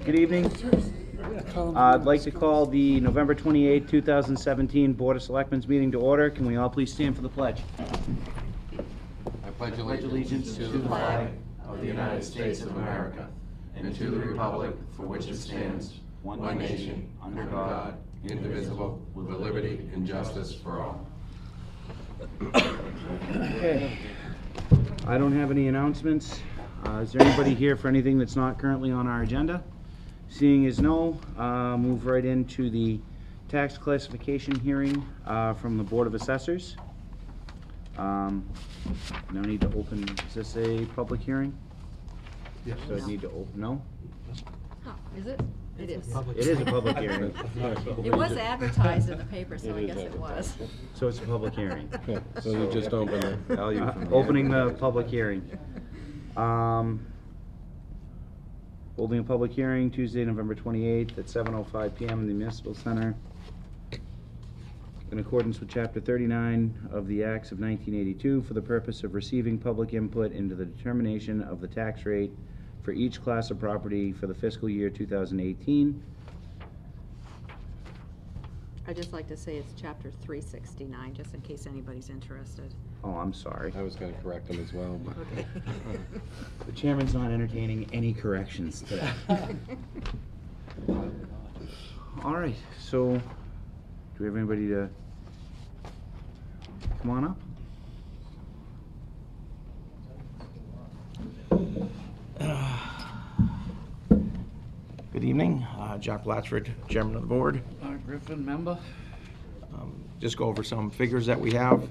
Good evening. I'd like to call the November 28, 2017 Board of Selectmen's meeting to order. Can we all please stand for the pledge? I pledge allegiance to the flag of the United States of America and to the republic for which it stands, one nation, under God, indivisible, with liberty and justice for all. Okay. I don't have any announcements. Is there anybody here for anything that's not currently on our agenda? Seeing as no, move right into the tax classification hearing from the Board of Assessors. No need to open, is this a public hearing? Yes. So I need to open, no? Oh, is it? It is. It is a public hearing, It was advertised in the paper, so I guess it was. so it's a public hearing. So you just open it. Opening the public hearing. Holding a public hearing Tuesday, November 28th at 7:05 PM in the Municipal Center in accordance with Chapter 39 of the Acts of 1982 for the purpose of receiving public input into the determination of the tax rate for each class of property for the fiscal year 2018. I'd just like to say it's chapter 369, just in case anybody's interested. Oh, I'm sorry. I was gonna correct them as well, but. Okay. The chairman's not entertaining any corrections today. All right, so do we have anybody to come on up? Good evening, Jack Blatchford, Chairman of the Board. Griffin, member? Just go over some figures that we have.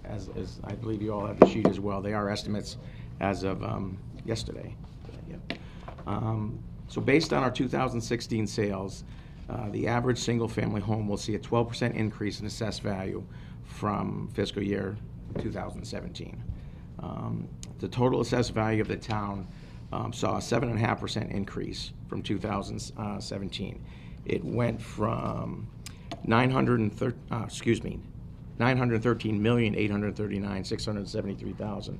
As I believe you all have the sheet as well. They are estimates as of yesterday. So based on our 2016 sales, the average single-family home will see a 12% increase in assessed value from fiscal year 2017. The total assessed value of the town saw a 7.5% increase from 2017. It went from $913,839,673,000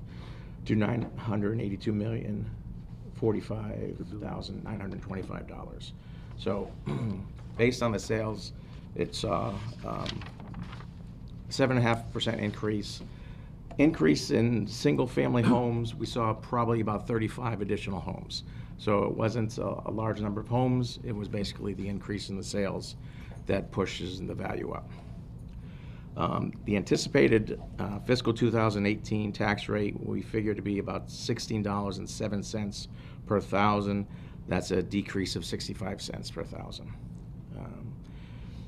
to $982,045,925. So, based on the sales, it's 7.5% increase. Increase in single-family homes, we saw probably about 35 additional homes. So it wasn't a large number of homes, it was basically the increase in the sales that pushes the value up. The anticipated fiscal 2018 tax rate we figure to be about $16.07 per thousand. That's a decrease of 65 cents per thousand.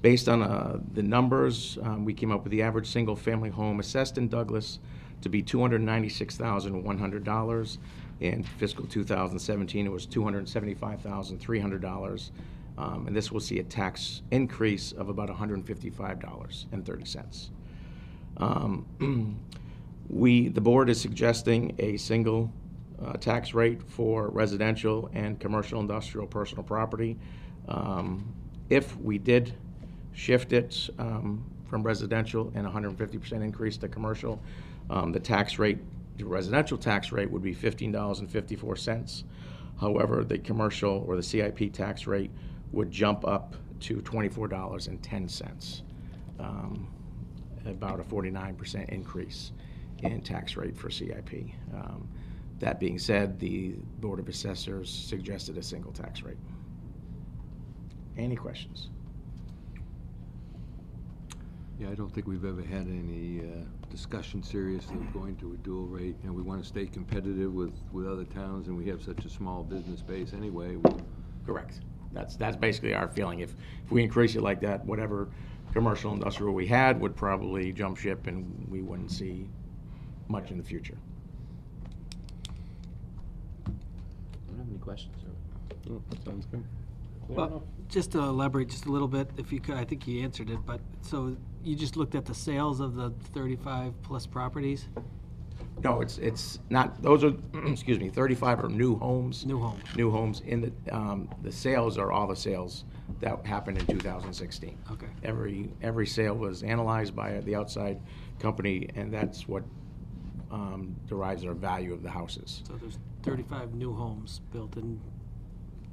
Based on the numbers, we came up with the average single-family home assessed in Douglas to be $296,100. In fiscal 2017, it was $275,300. And this will see a tax increase of about $155.30. The board is suggesting a single tax rate for residential and commercial, industrial, personal property. If we did shift it from residential and 150% increase to commercial, the residential tax rate would be $15.54. However, the commercial or the CIP tax rate would jump up to $24.10, about a 49% increase in tax rate for CIP. That being said, the Board of Assessors suggested a single tax rate. Any questions? Yeah, I don't think we've ever had any discussion seriously of going to a dual rate, and we want to stay competitive with other towns, and we have such a small business base anyway. Correct. That's basically our feeling. If we increase it like that, whatever commercial industrial we had would probably jump ship, and we wouldn't see much in the future. I don't have any questions. Oh, sounds good. Well, just to elaborate just a little bit, if you could, I think you answered it, but, so you just looked at the sales of the 35-plus properties? No, it's not, those are, excuse me, 35 are new homes. New homes. New homes. In the sales are all the sales that happened in 2016. Okay. Every sale was analyzed by the outside company, and that's what derives our value of the houses. So there's 35 new homes built in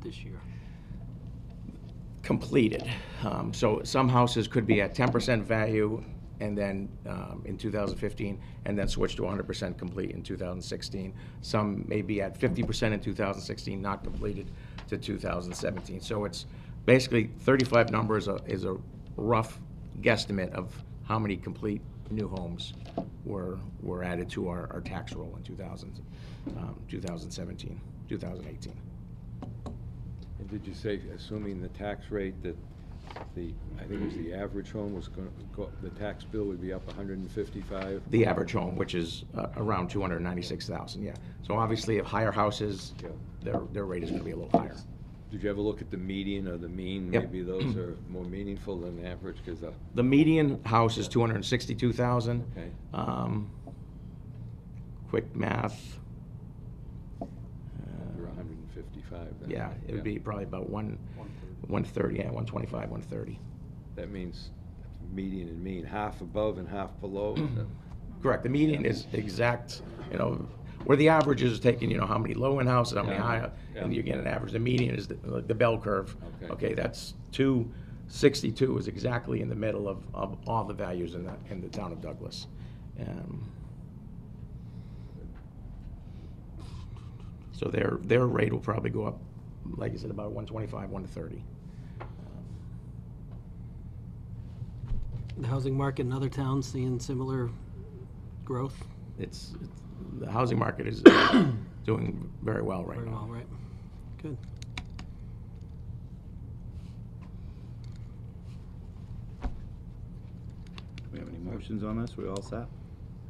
this year? Completed. So some houses could be at 10% value and then in 2015, and then switch to 100% complete in 2016. Some may be at 50% in 2016, not completed to 2017. So it's basically 35 numbers is a rough guesstimate of how many complete new homes were added to our tax roll in 2017, 2018. And did you say, assuming the tax rate, that I think it was the average home was going to go, the tax bill would be up 155? The average home, which is around 296,000, yeah. So obviously, if higher houses, Yeah. their rate is going to be a little higher. Did you ever look at the median or the mean? Yep. Maybe those are more meaningful than the average, because The median house is 262,000. okay. Quick math. Under 155. Then. Yeah, it would be probably about 130, yeah, 125, 130. That means median and mean, half above and half below. Correct. The median is exact, where the average is taking, how many low-end houses, how many Yeah. high, and Yeah. you get an average. The median is the bell curve. Okay. Okay, that's 262 is exactly in the middle of all the values in the town of Douglas. So their rate will probably go up, like I said, about 125, 130. The housing market in other towns seeing similar growth? The housing market is doing very well right Very now. well, right? Good. Do we have any motions on this? We all set?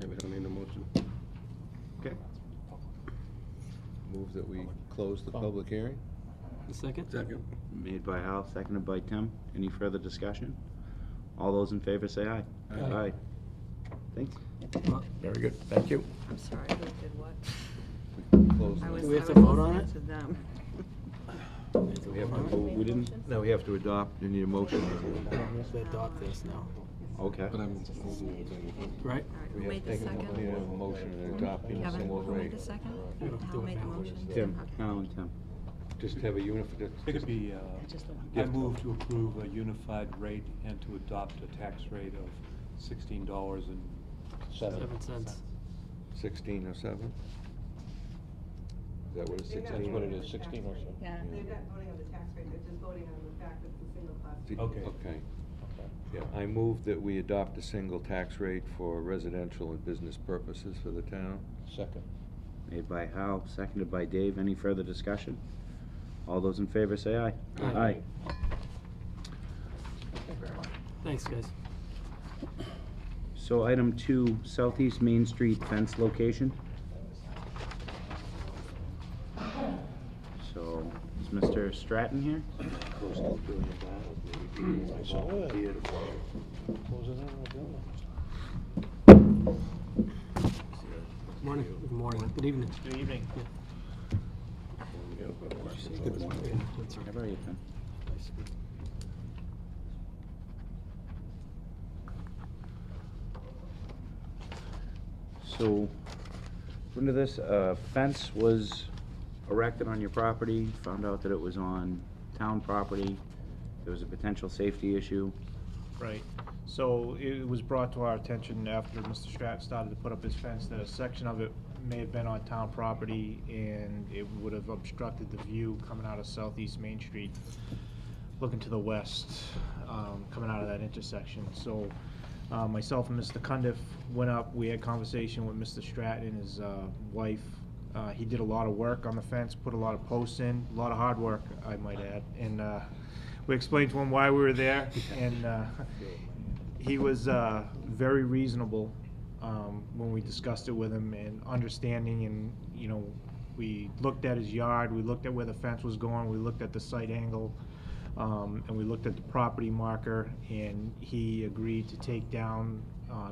Yeah, we don't need a motion. Okay. Move that we close the public hearing? A second? Second. Made by Hal, seconded by Tim. Any further discussion? All those in favor say aye. Aye. Thanks. Very good, thank you. I'm sorry, who did what? Close I the- was Do we have I to was vote on listening it? to them. We have to vote. We didn't? No, we have to adopt, you need a motion. We have to adopt this now, Okay. But I'm. right? All right, We who have made to the take a second? motion and adopting a Kevin, single who made rate. the second? We don't Hal do it made the now. motion? Tim, Okay. Hal and Tim. Just have a unified. It could be, I move to approve a unified rate and to adopt a tax rate of $16.07. 7 cents. 16 or 7? Is that what it's 16? That's what it is, 16 or so. Yeah. They're not voting on the tax rate, they're just voting on the fact that it's a single class. Okay. Okay. Yeah, I move that we adopt a single tax rate for residential and business purposes for the town. Second. Made by Hal, seconded by Dave. Any further discussion? All those in favor say aye. Aye. Thanks, guys. So item 2, Southeast Main Street fence location. So, is Mr. Stratton here? Morning. Good morning. Good evening. Good evening. How are you, Tim? So, under this, fence was erected on your property, found out that it was on town property, there was a potential safety issue. Right. So it was brought to our attention after Mr. Stratton started to put up his fence that a section of it may have been on town property and it would have obstructed the view coming out of Southeast Main Street, looking to the west, coming out of that intersection. So myself and Mr. Cundiff went up, we had conversation with Mr. Stratton and his wife. He did a lot of work on the fence, put a lot of posts in, a lot of hard work, I might add. And we explained to him why we were there, and he was very reasonable when we discussed it with him, and understanding, and we looked at his yard, we looked at where the fence was going, we looked at the site angle, and we looked at the property marker, and he agreed to take down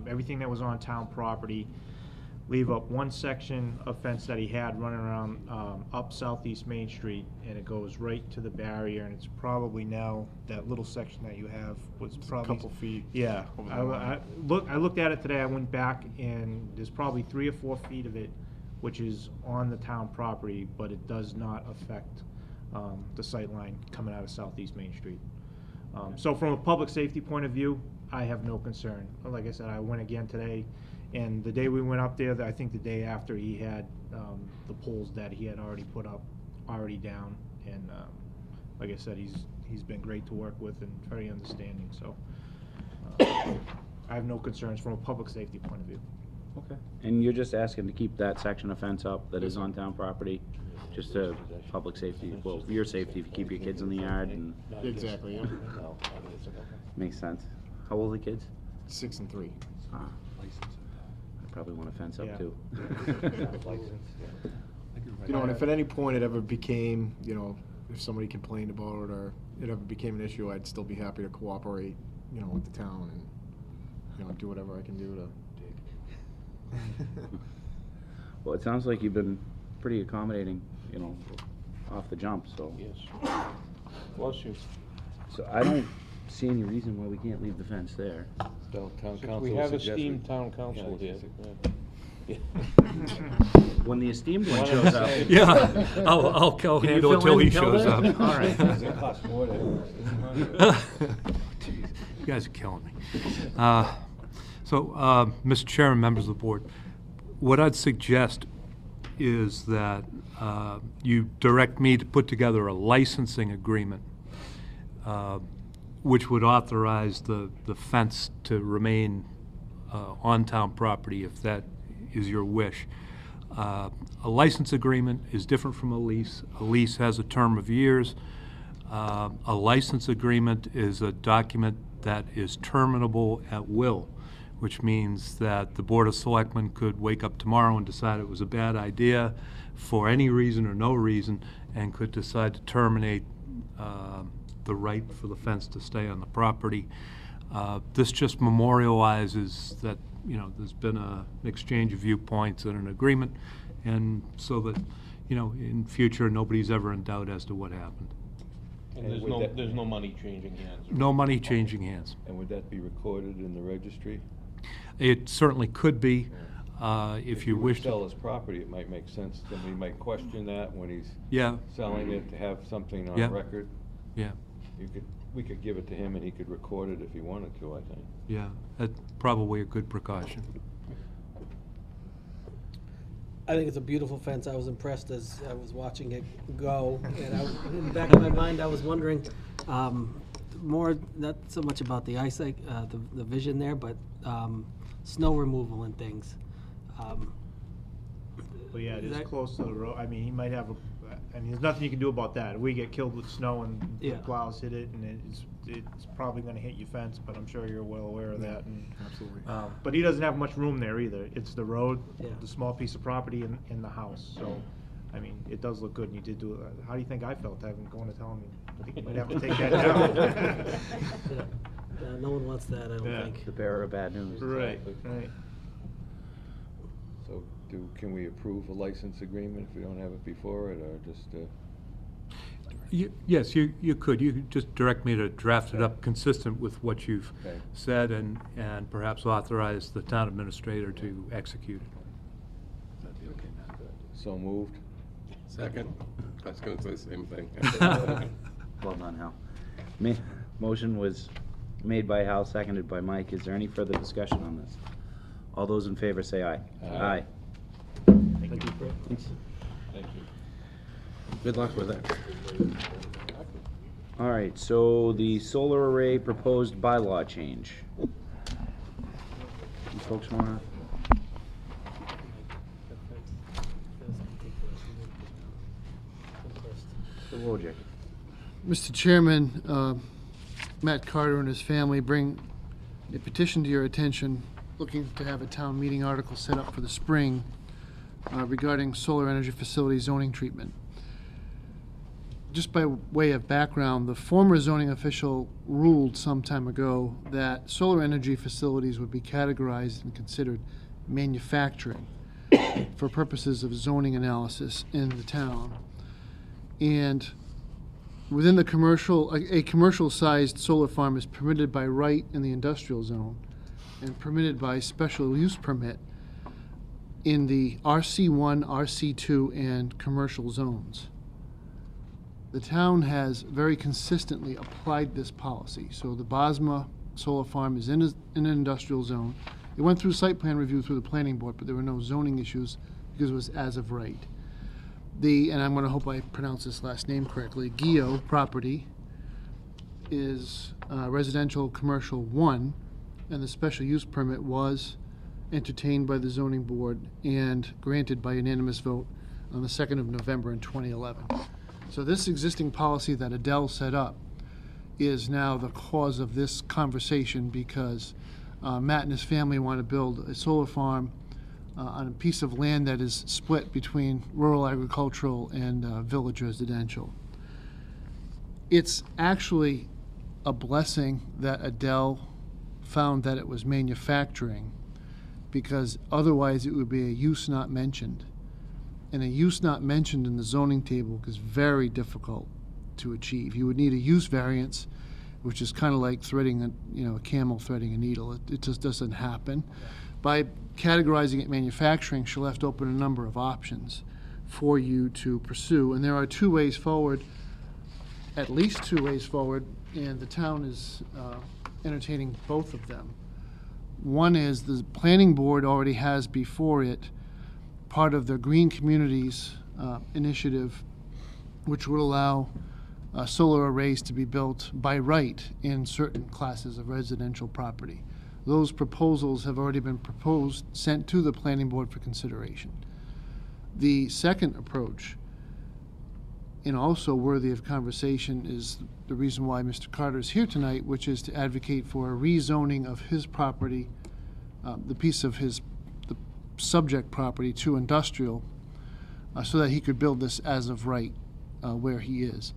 everything that was on town property, leave up one section of fence that he had running around up Southeast Main Street, and it goes right to the barrier, and it's probably now, that little section that you have was probably... Couple feet. Yeah. over the I line. looked at it today, I went back, and there's probably 3 or 4 feet of it which is on the town property, but it does not affect the sight line coming out of Southeast Main Street. So from a public safety point of view, I have no concern. Like I said, I went again today, and the day we went up there, I think the day after, he had the poles that he had already put up, already down, and like I said, he's been great to work with and very understanding, so I have no concerns from a public safety point of view. Okay. And you're just asking to keep that section of fence up that is on town property, just to public safety, well, for your safety, if you keep your kids in the yard and... Exactly, yeah. Makes sense. How old are the kids? 6 and 3. Ah. I probably want to fence up Yeah. too. You know, and if at any point it ever became, you know, if somebody complained about it or it ever became an issue, I'd still be happy to cooperate, you know, with the town and, you know, do whatever I can do to. Well, it sounds like you've been pretty accommodating, you know, off the jump, so. Yes. Bless you. So I don't see any reason why we can't leave the fence there. So town council We have suggested- esteemed town council Yeah, here. it's- When the esteemed one shows up. Yeah, I'll Can you handle it fill till in he till shows then? up. All right. Jeez, you guys are killing me. Mr. Chairman, members of the board, what I'd suggest is that you direct me to put together a licensing agreement which would authorize the fence to remain on town property if that is your wish. A license agreement is different from a lease. A lease has a term of years. A license agreement is a document that is terminable at will, which means that the Board of Selectmen could wake up tomorrow and decide it was a bad idea for any reason or no reason, and could decide to terminate the right for the fence to stay on the property. This just memorializes that, you know, there's been an exchange of viewpoints and an agreement, and so that, you know, in future, nobody's ever in doubt as to what happened. And there's no money changing hands. No money changing hands. And would that be recorded in the registry? It certainly could be, if you wish sell to. his property, it might make sense. Somebody might question that when he's Yeah, selling it, to have something Yeah. on record. yeah, We could give it to him and he could record it if he wanted to, I think. yeah. That's probably a good precaution. I think it's a beautiful fence. I was impressed as I was watching it go. And in the back of my mind, I was wondering, more, not so much about the eyesight, the vision there, but snow removal and things. But yeah, it is That- close to the road. I mean, he might have there's nothing you can do about that. We get killed with snow and the Yeah. plows hit it, and it's probably gonna hit your fence, but I'm sure you're well aware of that. And, Absolutely. but he doesn't have much room there either. It's the road, Yeah. the small piece of property, and the house. So, I mean, it does look good, and you did do it. How do you think I felt having going to tell him? I think you might have to take that down. Yeah, no one wants that, I don't Yeah. think. The bearer of bad news. Right, right. So can we approve a license agreement if we don't have it before it, or just, Yes, you could. You could just direct me to draft it up consistent with what you've Okay. said, and perhaps authorize the town administrator to execute it. so moved? Second? I was gonna say the same thing. Well done, Hal. Motion was made by Hal, seconded by Mike. Is there any further discussion on this? All those in favor say aye. Aye. Thank you. Thanks. Thank you. Good luck with it. All right, so the solar array proposed bylaw change. You folks wanna? Mr. Wojcik. Mr. Chairman, Matt Carter and his family bring a petition to your attention looking to have a town meeting article set up for the spring regarding solar energy facility zoning treatment. Just by way of background, the former zoning official ruled some time ago that solar energy facilities would be categorized and considered manufacturing for purposes of zoning analysis in the town. And within the commercial, a commercial-sized solar farm is permitted by right in the industrial zone and permitted by special use permit in the RC1, RC2, and commercial zones. the town has very consistently applied this policy. So the Bosma solar farm is in an industrial zone. It went through site plan review through the planning board, but there were no zoning issues because it was as of right. And I'm gonna hope I pronounce this last name correctly, Gio property is residential commercial 1, and the special use permit was entertained by the zoning board and granted by unanimous vote on the 2nd of November in 2011. So this existing policy that Adele set up is now the cause of this conversation because Matt and his family want to build a solar farm on a piece of land that is split between rural agricultural and village residential. It's actually a blessing that Adele found that it was manufacturing, because otherwise it would be a use not mentioned. And a use not mentioned in the zoning table is very difficult to achieve. You would need a use variance, which is kind of like threading a camel threading a needle. It just doesn't happen. By categorizing it manufacturing, she left open a number of options for you to pursue. And there are 2 ways forward, at least 2 ways forward, and the town is entertaining both of them. One is the planning board already has before it part of the Green Communities initiative, which would allow solar arrays to be built by right in certain classes of residential property. Those proposals have already been proposed, sent to the planning board for consideration. The second approach, and also worthy of conversation, is the reason why Mr. Carter is here tonight, which is to advocate for a rezoning of his property, the piece of the subject property, to industrial, so that he could build this as of right where he is.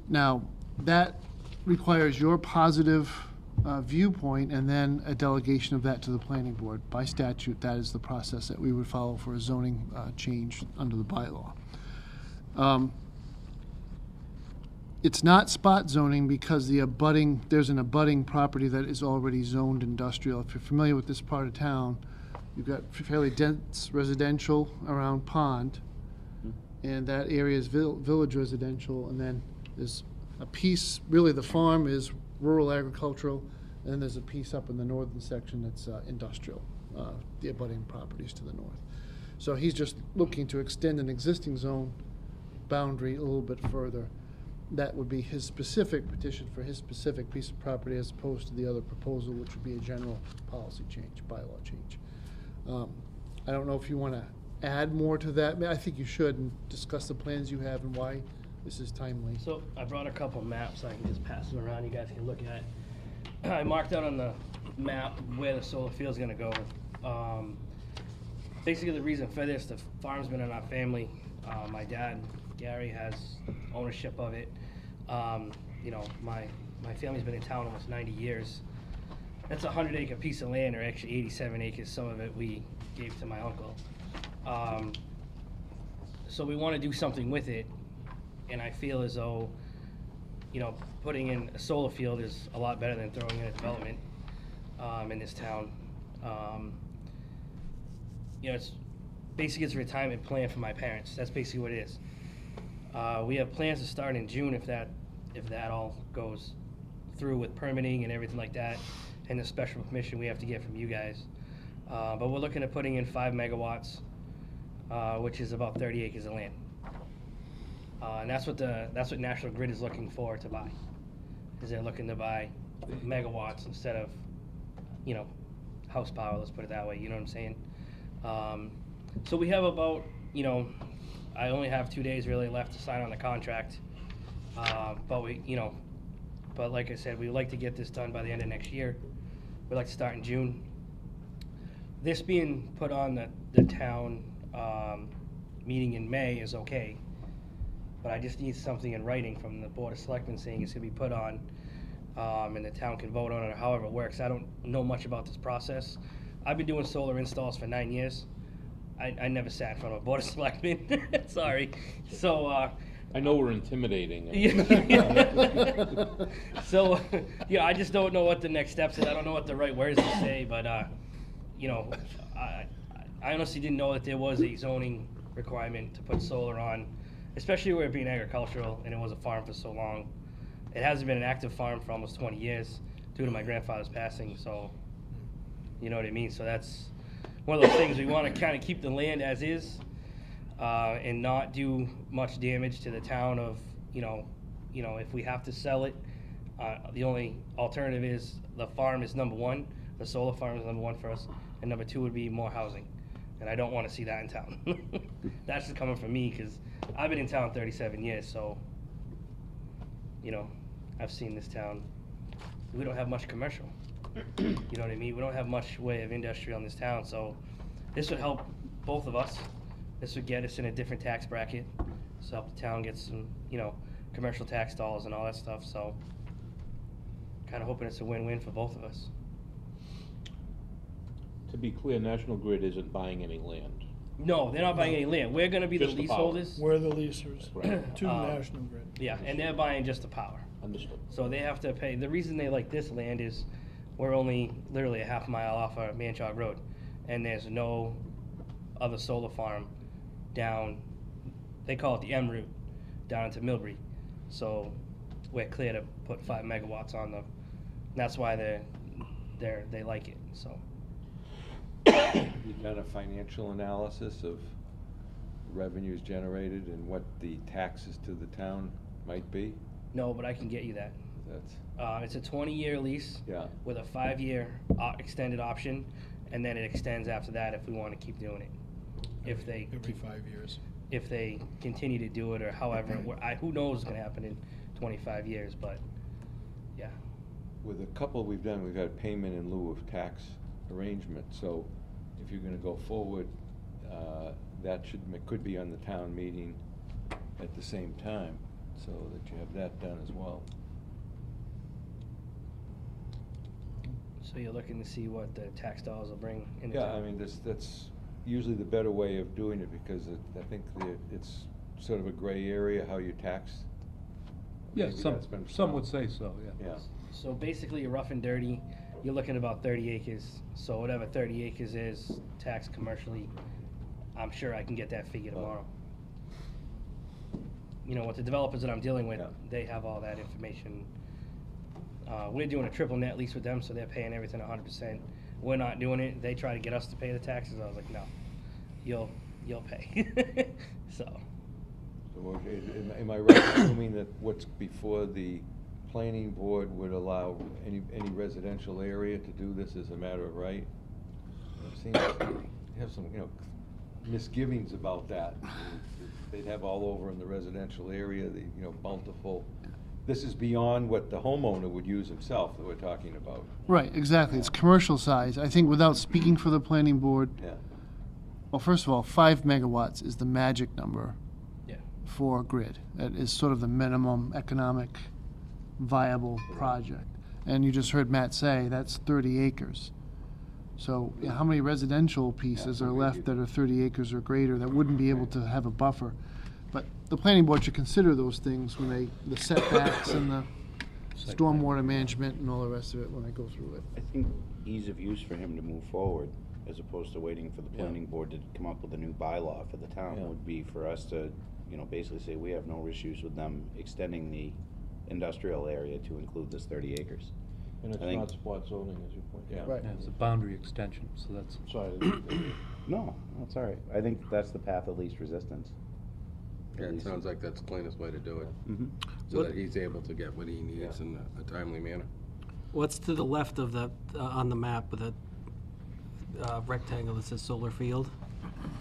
Now, that requires your positive viewpoint and then a delegation of that to the planning board. By statute, that is the process that we would follow for a zoning change under the bylaw. It's not spot zoning because there's an abutting property that is already zoned industrial. If you're familiar with this part of town, you've got fairly dense residential around Pond, and that area is village residential, and then there's a piece, really the farm is rural agricultural, and then there's a piece up in the northern section that's industrial, the abutting properties to the north. So he's just looking to extend an existing zone boundary a little bit further. That would be his specific petition for his specific piece of property, as opposed to the other proposal, which would be a general policy change, bylaw change. I don't know if you want to add more to that. I think you should, and discuss the plans you have and why this is timely. So I brought a couple maps. I can just pass them around. You guys can look at it. I marked out on the map where the solar field is going to go. Basically, the reason for this, the farm's been in our family. My dad, Gary, has ownership of it. My family's been in town almost 90 years. That's a 100-acre piece of land, or actually 87 acres. Some of it we gave to my uncle. So we want to do something with it, and I feel as though, putting in a solar field is a lot better than throwing in a development in this town. It's basically it's a retirement plan for my parents. That's basically what it is. We have plans to start in June if that all goes through with permitting and everything like that, and the special permission we have to get from you guys. But we're looking at putting in 5 megawatts, which is about 30 acres of land. And that's what National Grid is looking for to buy. Is they're looking to buy megawatts instead of, house power, let's put it that way, you know what I'm saying? So we have about, I only have 2 days really left to sign on the contract. But like I said, we would like to get this done by the end of next year. We'd like to start in June. This being put on the town meeting in May is okay, but I just need something in writing from the Board of Selectmen saying it's gonna be put on, and the town can vote on it or however it works. I don't know much about this process. I've been doing solar installs for 9 years. I never sat in front of a Board of Selectmen, sorry. So, I know we're intimidating. So, I just don't know what the next steps is. I don't know what the right words to say, but, I honestly didn't know that there was a zoning requirement to put solar on especially where it being agricultural and it was a farm for so long. It hasn't been an active farm for almost 20 years due to my grandfather's passing, so, you know what I mean? So that's one of those things, we want to kind of keep the land as is, and not do much damage to the town of, if we have to sell it, the only alternative is the farm is number one, the solar farm is number one for us, and number two would be more housing. And I don't want to see that in town. That's just coming from me, because I've been in town 37 years, so, I've seen this town. We don't have much commercial. You know what I mean? We don't have much way of industry on this town, so this would help both of us. This would get us in a different tax bracket, so help the town get some, commercial tax dollars and all that stuff, so kind of hoping it's a win-win for both of us. To be clear, National Grid isn't buying any land. No, they're not buying any land. We're gonna be the Just the power. leaseholders. We're the leasers Right. to National Grid. Yeah, and they're buying just the power. Understood. So they have to pay, the reason they like this land is we're only literally a half mile off of Manchog Road, and there's no other solar farm down, they call it the M route, down into Millbury. So we're clear to put 5 megawatts on the, that's why they like it, so. You've done a financial analysis of revenues generated and what the taxes to the town might be? No, but I can get you that. That's, It's a 20-year lease yeah. with a 5-year extended option, and then it extends after that if we want to keep doing it. If they Every 5 years. if they continue to do it, or however, who knows what's going to happen in 25 years, but yeah. With a couple we've done, we've had payment in lieu of tax arrangement, so if you're gonna go forward, that could be on the town meeting at the same time, so that you have that done as well. So you're looking to see what the tax dollars will bring in the Yeah, town? I mean, that's usually the better way of doing it, because I think it's sort of a gray area how you tax. Yeah, Maybe some, that's been some would say so, yeah. Yeah. So basically, you're rough and dirty, you're looking at about 30 acres. So whatever 30 acres is taxed commercially, I'm sure I can get that figure tomorrow. With the developers that I'm dealing with, Yeah. they have all that information. We're doing a triple net lease with them, so they're paying everything 100%. We're not doing it. They try to get us to pay the taxes. I was like, no, you'll pay. So. So am I right assuming that what's before the planning board would allow any residential area to do this as a matter of right? I've seen, they have some, misgivings about that. They'd have all over in the residential area, multiple, this is beyond what the homeowner would use himself that we're talking about. Right, exactly. It's commercial size. I think without speaking for the planning board, Yeah. well, first of all, 5 megawatts is the magic number Yeah. for grid. That is sort of the minimum economic viable project. And you just heard Matt say that's 30 acres. So how many residential pieces Yeah, are left that are 30 acres or greater that wouldn't be able to have a buffer? But the planning board should consider those things when the setbacks and the stormwater management and all the rest of it when I go through it. I think ease of use for him to move forward, as opposed to waiting for the planning board to come up with a new bylaw for the town, Yeah. would be for us to, basically say we have no issues with them extending the industrial area to include this 30 acres. And it's I think- not spot zoning, as you pointed out. Right. Yeah, it's a boundary extension, so that's. Sorry. No, that's all right. I think that's the path of least resistance. Yeah, it sounds like that's the cleanest way to do it, Mm-hmm. so that he's able to get what he needs in a timely manner. What's to the left of the, on the map with a rectangle that says solar field?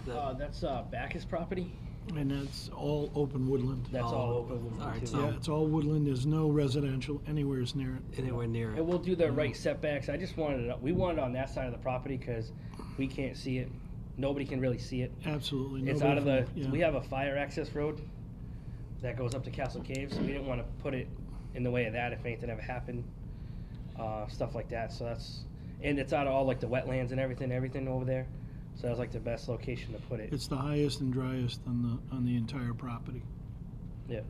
That's Backus property. And that's all open woodland. That's all open All right, too. so- Yeah, it's all woodland. There's no residential anywhere near it. Anywhere near And it. we'll do the right setbacks. I just wanted it, we want it on that side of the property because we can't see it. Nobody can really see it. Absolutely. It's nobody out of the, from- yeah. we have a fire access road that goes up to Castle Caves. We didn't want to put it in the way of that if anything ever happened, stuff like that. So that's, and it's out of all like the wetlands and everything over there. So that was like the best location to put it. It's the highest and driest on the entire property. Yeah.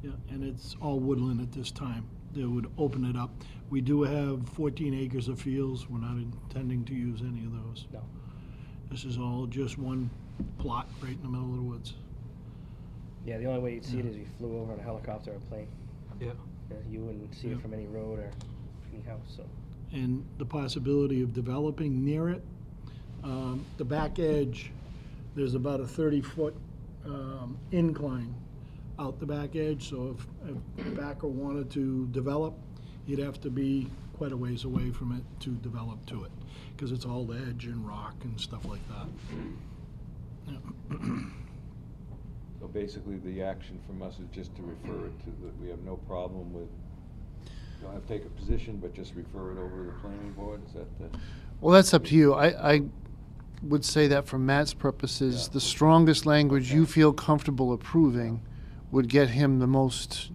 Yeah, and it's all woodland at this time. They would open it up. We do have 14 acres of fields. We're not intending to use any of those. No. This is all just one plot right in the middle of the woods. Yeah, the only way you'd see it is if you flew over on a helicopter or plane. Yeah. You wouldn't see Yeah. it from any road or any house, so. And the possibility of developing near it. The back edge, there's about a 30-foot incline out the back edge, so if a backer wanted to develop, he'd have to be quite a ways away from it to develop to it, because it's all ledge and rock and stuff like that. Yeah. So basically, the action from us is just to refer it to we have no problem with, you don't have to take a position, but just refer it over to the planning board, is that the? Well, that's up to you. I would say that for Matt's purposes, the strongest language you feel comfortable approving would get him the most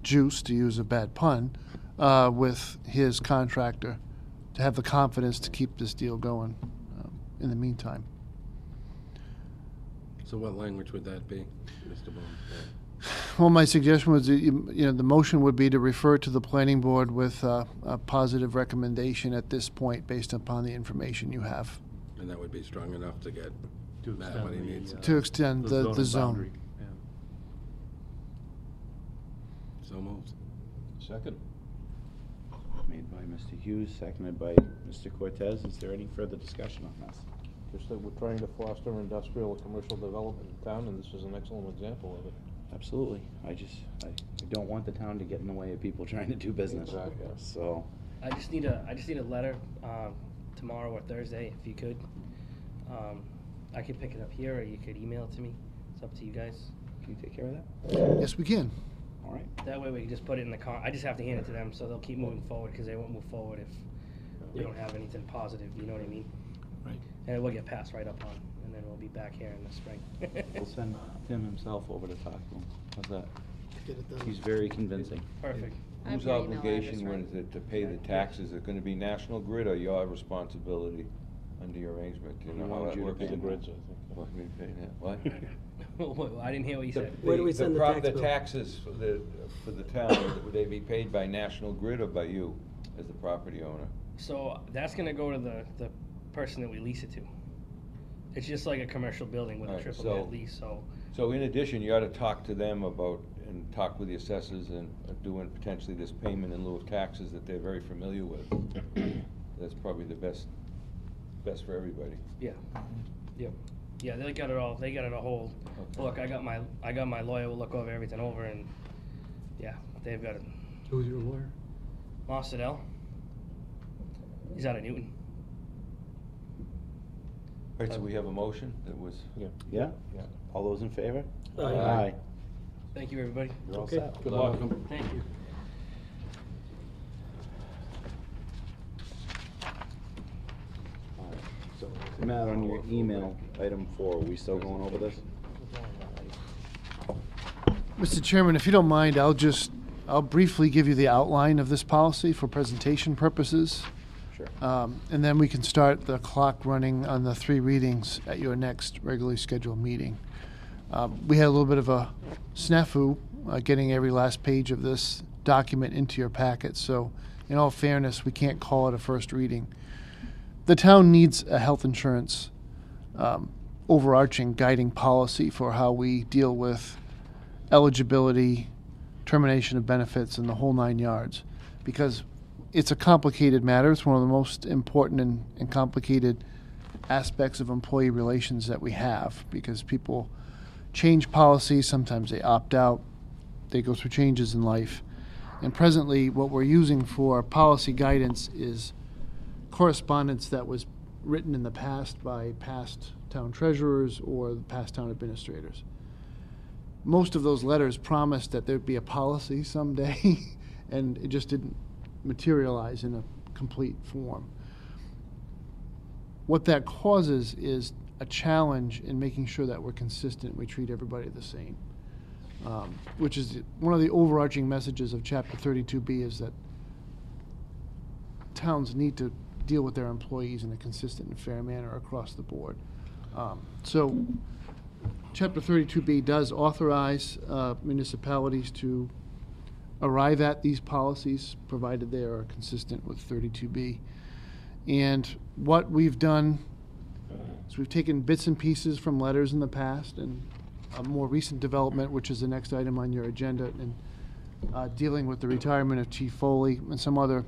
juice, to use a bad pun, with his contractor, to have the confidence to keep this deal going in the meantime. So what language would that be, Mr. Bowman? Well, my suggestion was, the motion would be to refer to the planning board with a positive recommendation at this point, based upon the information you have. And that would be strong enough to get Matt extend what he the, needs. To extend the zone. boundary, yeah. So moved. Second. Made by Mr. Hughes, seconded by Mr. Cortez. Is there any further discussion on this? Just that we're trying to foster industrial and commercial development in town, and this is an excellent example of it. Absolutely. I don't want the town to get in the way of people trying to do business. Exactly. So, I just need a letter, tomorrow or Thursday, if you could. I could pick it up here, or you could email it to me. It's up to you guys. can you take care of that? Yes, we can. All right. That way we can just put it in the I just have to hand it to them, so they'll keep moving forward, because they won't move forward if we don't have anything positive, you know what I mean? Right. And it will get passed right up on, and then we'll be back here in the spring. We'll send Tim himself over to talk to him. How's that? Get it done. He's very convincing. Perfect. I have Whose your email obligation address, was it to pay the taxes? Is it gonna be National Grid or your responsibility under your arrangement? Do you know how that works? The grids, I think. What, me paying that? What? I didn't hear what you said. Where do we send the tax bill? The taxes for the town, would they be paid by National Grid or by you as the property owner? So that's gonna go to the person that we lease it to. It's just like a commercial building with a Alright, triple so- net lease, so. So in addition, you ought to talk to them about, and talk with the assessors and doing potentially this payment in lieu of taxes that they're very familiar with. That's probably the best for everybody. Yeah. Yep. Yeah, they got it all. They got it a whole. Okay. Look, I got my lawyer will look over everything over, and yeah, they've got it. Who's your lawyer? Mossadell. He's out of Newton. All right, so we have a motion that was. Yeah. Yeah? Yeah. All those in favor? Aye. Thank you, everybody. You're all Okay. set. Good luck. Thank you. All right. So, Matt, on your email, item 4, are we still going over this? Mr. Chairman, if you don't mind, I'll briefly give you the outline of this policy for presentation purposes. Sure. And then we can start the clock running on the 3 readings at your next regularly scheduled meeting. We had a little bit of a snafu getting every last page of this document into your packet, so in all fairness, we can't call it a first reading. The town needs a health insurance overarching guiding policy for how we deal with eligibility, termination of benefits, and the whole 9 yards, because it's a complicated matter. It's one of the most important and complicated aspects of employee relations that we have, because people change policies, sometimes they opt out, they go through changes in life. And presently, what we're using for policy guidance is correspondence that was written in the past by past town treasurers or the past town administrators. Most of those letters promised that there'd be a policy someday, and it just didn't materialize in a complete form. What that causes is a challenge in making sure that we're consistent, we treat everybody the same. Which is one of the overarching messages of Chapter 32B, is that towns need to deal with their employees in a consistent and fair manner across the board. So Chapter 32B does authorize municipalities to arrive at these policies, provided they are consistent with 32B. And what we've done is we've taken bits and pieces from letters in the past and a more recent development, which is the next item on your agenda, and dealing with the retirement of Chief Foley and some other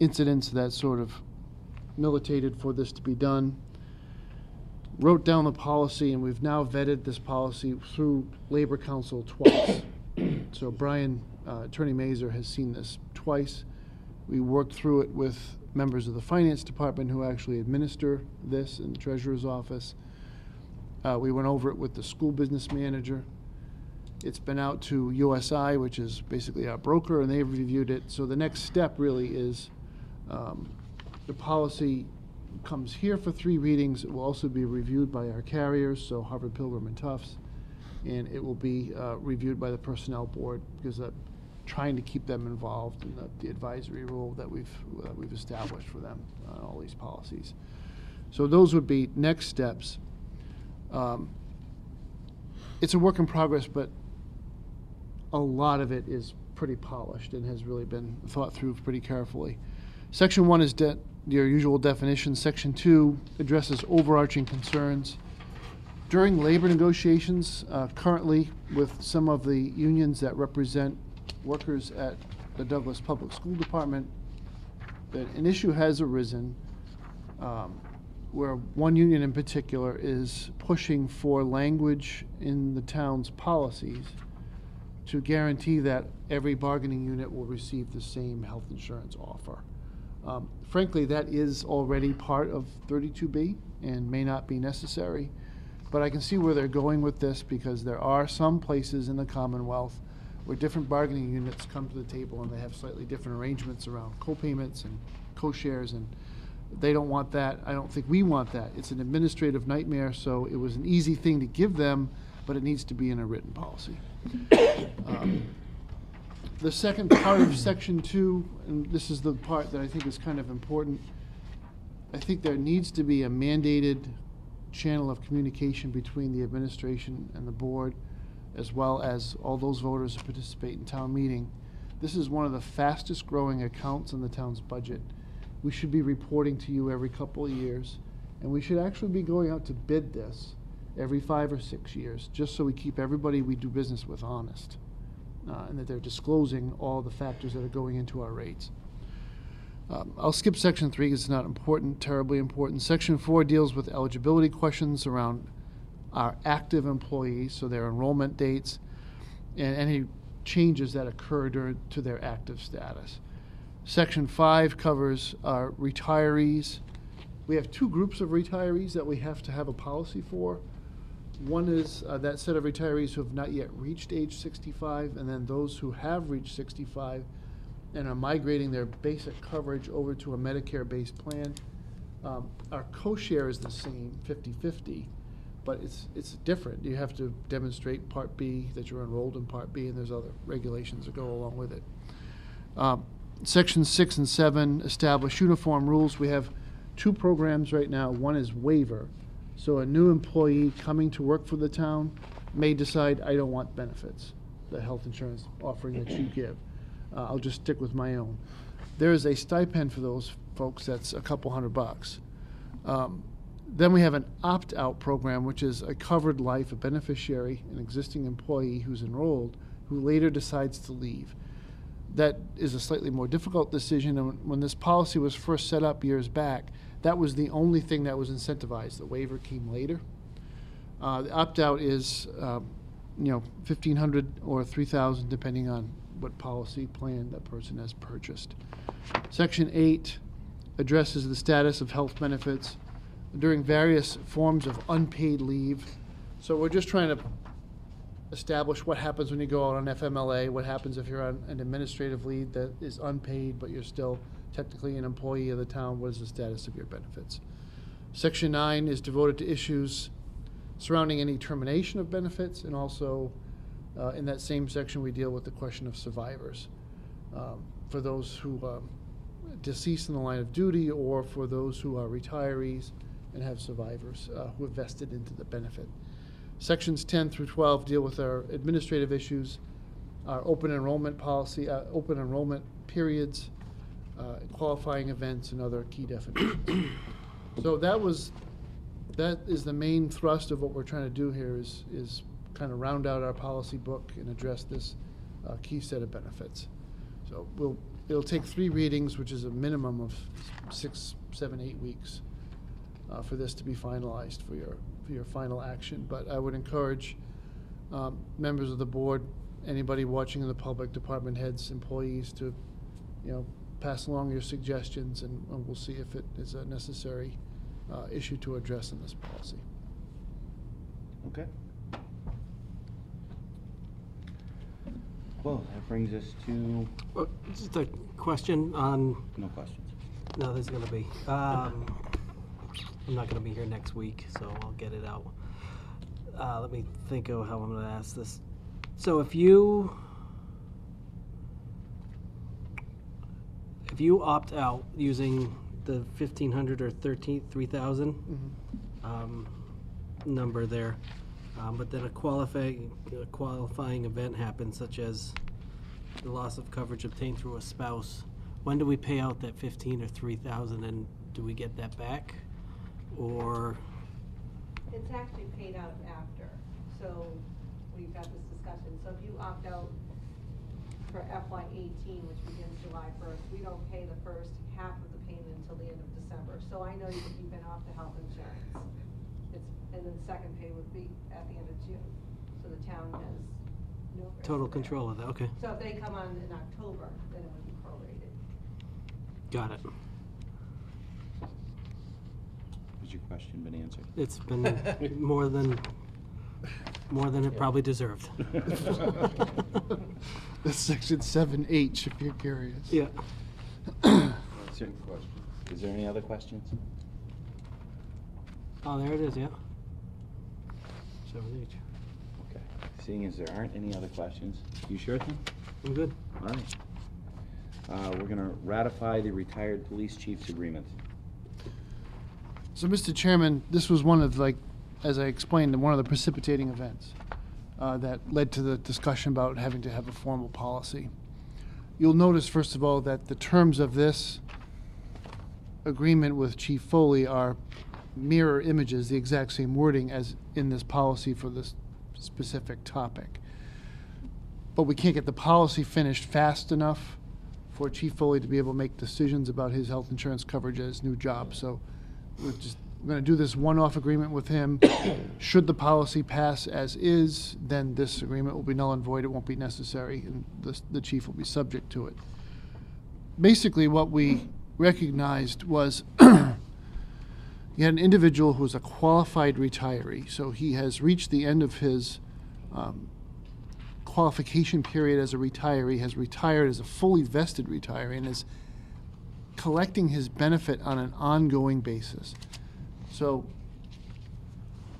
incidents that sort of militated for this to be done. Wrote down the policy, and we've now vetted this policy through Labor Council twice. So Brian, Attorney Mazur, has seen this twice. We worked through it with members of the Finance Department who actually administer this in the Treasurer's office. We went over it with the school business manager. It's been out to USI, which is basically our broker, and they've reviewed it. So the next step really is the policy comes here for 3 readings. It will also be reviewed by our carriers, so Harvard Pilgrim and Tufts, and it will be reviewed by the Personnel Board, because trying to keep them involved in the advisory role that we've established for them on all these policies. So those would be next steps. It's a work in progress, but a lot of it is pretty polished and has really been thought through pretty carefully. Section 1 is your usual definition. Section 2 addresses overarching concerns. During labor negotiations, currently with some of the unions that represent workers at the Douglas Public School Department, that an issue has arisen where one union in particular is pushing for language in the town's policies to guarantee that every bargaining unit will receive the same health insurance offer. Frankly, that is already part of 32B and may not be necessary, but I can see where they're going with this, because there are some places in the Commonwealth where different bargaining units come to the table and they have slightly different arrangements around co-payments and co-shares, and they don't want that. I don't think we want that. It's an administrative nightmare, so it was an easy thing to give them, but it needs to be in a written policy. The second part of Section 2, and this is the part that I think is kind of important, I think there needs to be a mandated channel of communication between the administration and the board, as well as all those voters who participate in town meeting. This is one of the fastest growing accounts in the town's budget. We should be reporting to you every couple of years, and we should actually be going out to bid this every 5 or 6 years, just so we keep everybody we do business with honest, and that they're disclosing all the factors that are going into our rates. I'll skip Section 3 because it's not important, terribly important. Section 4 deals with eligibility questions around our active employees, so their enrollment dates and any changes that occur to their active status. Section 5 covers our retirees. We have 2 groups of retirees that we have to have a policy for. One is that set of retirees who have not yet reached age 65, and then those who have reached 65 and are migrating their basic coverage over to a Medicare-based plan. Our co-share is the same, 50-50, but it's different. You have to demonstrate Part B, that you're enrolled in Part B, and there's other regulations that go along with it. Sections 6 and 7 establish uniform rules. We have 2 programs right now. One is waiver. So a new employee coming to work for the town may decide, I don't want benefits, the health insurance offering that you give. I'll just stick with my own. There is a stipend for those folks that's a couple $100. Then we have an opt-out program, which is a covered life, a beneficiary, an existing employee who's enrolled, who later decides to leave. That is a slightly more difficult decision, and when this policy was first set up years back, that was the only thing that was incentivized. The waiver came later. The opt-out is, $1,500 or $3,000, depending on what policy plan that person has purchased. Section 8 addresses the status of health benefits during various forms of unpaid leave. So we're just trying to establish what happens when you go out on FMLA, what happens if you're on an administrative leave that is unpaid, but you're still technically an employee of the town. What is the status of your benefits? Section 9 is devoted to issues surrounding any termination of benefits, and also in that same section we deal with the question of survivors, for those who deceased in the line of duty, or for those who are retirees and have survivors who have vested into the benefit. Sections 10 through 12 deal with our administrative issues, our open enrollment policy, open enrollment periods, qualifying events, and other key definitions. So that is the main thrust of what we're trying to do here, is kind of round out our policy book and address this key set of benefits. So it'll take 3 readings, which is a minimum of 6, 7, 8 weeks for this to be finalized for your final action. But I would encourage members of the board, anybody watching in the public, department heads, employees, to, pass along your suggestions, and we'll see if it is a necessary issue to address in this policy. Okay. Well, that brings us to, Just a question on, no questions. no, there's gonna be. I'm not gonna be here next week, so I'll get it out. Let me think of how I'm gonna ask this. So if you opt out using the 1,500 or 3,000 number there, but then a qualifying event happens, such as the loss of coverage obtained through a spouse, when do we pay out that 15 or 3,000, and do we get that back, or? It's actually paid out after, so we've got this discussion. So if you opt out for FY18, which begins July 1st, we don't pay the first half of the payment until the end of December. So I know you've been off the health insurance. And then the second pay would be at the end of June. So the town has no risk Total there. control of that, okay. So if they come on in October, then it would be prorated. Got it. Has your question been answered? It's been more than it probably deserved. That's section 7H, if you're curious. Yeah. Certain question. Is there any other questions? Oh, there it is, yeah. 7H. Okay. Seeing as there aren't any other questions, you sure thing? I'm good. All right. We're gonna ratify the retired police chief's agreement. So, Mr. Chairman, this was one of, as I explained, one of the precipitating events that led to the discussion about having to have a formal policy. You'll notice, first of all, that the terms of this agreement with Chief Foley are mirror images, the exact same wording as in this policy for this specific topic. But we can't get the policy finished fast enough for Chief Foley to be able to make decisions about his health insurance coverage at his new job. So we're going to do this one-off agreement with him. Should the policy pass as is, then this agreement will be null and void. It won't be necessary, and the chief will be subject to it. Basically, what we recognized was you had an individual who was a qualified retiree, so he has reached the end of his qualification period as a retiree, has retired as a fully vested retiree, and is collecting his benefit on an ongoing basis. So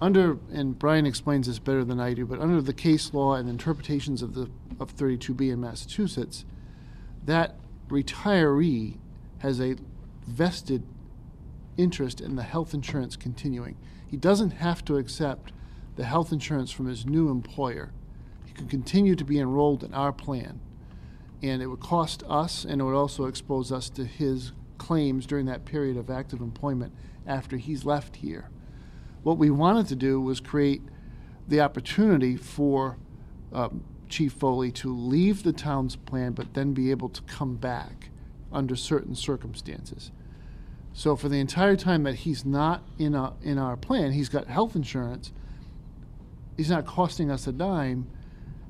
and Brian explains this better than I do, but under the case law and interpretations of 32B in Massachusetts, that retiree has a vested interest in the health insurance continuing. He doesn't have to accept the health insurance from his new employer. He can continue to be enrolled in our plan, and it would cost us, and it would also expose us to his claims during that period of active employment after he's left here. What we wanted to do was create the opportunity for Chief Foley to leave the town's plan, but then be able to come back under certain circumstances. So for the entire time that he's not in our plan, he's got health insurance, he's not costing us a dime,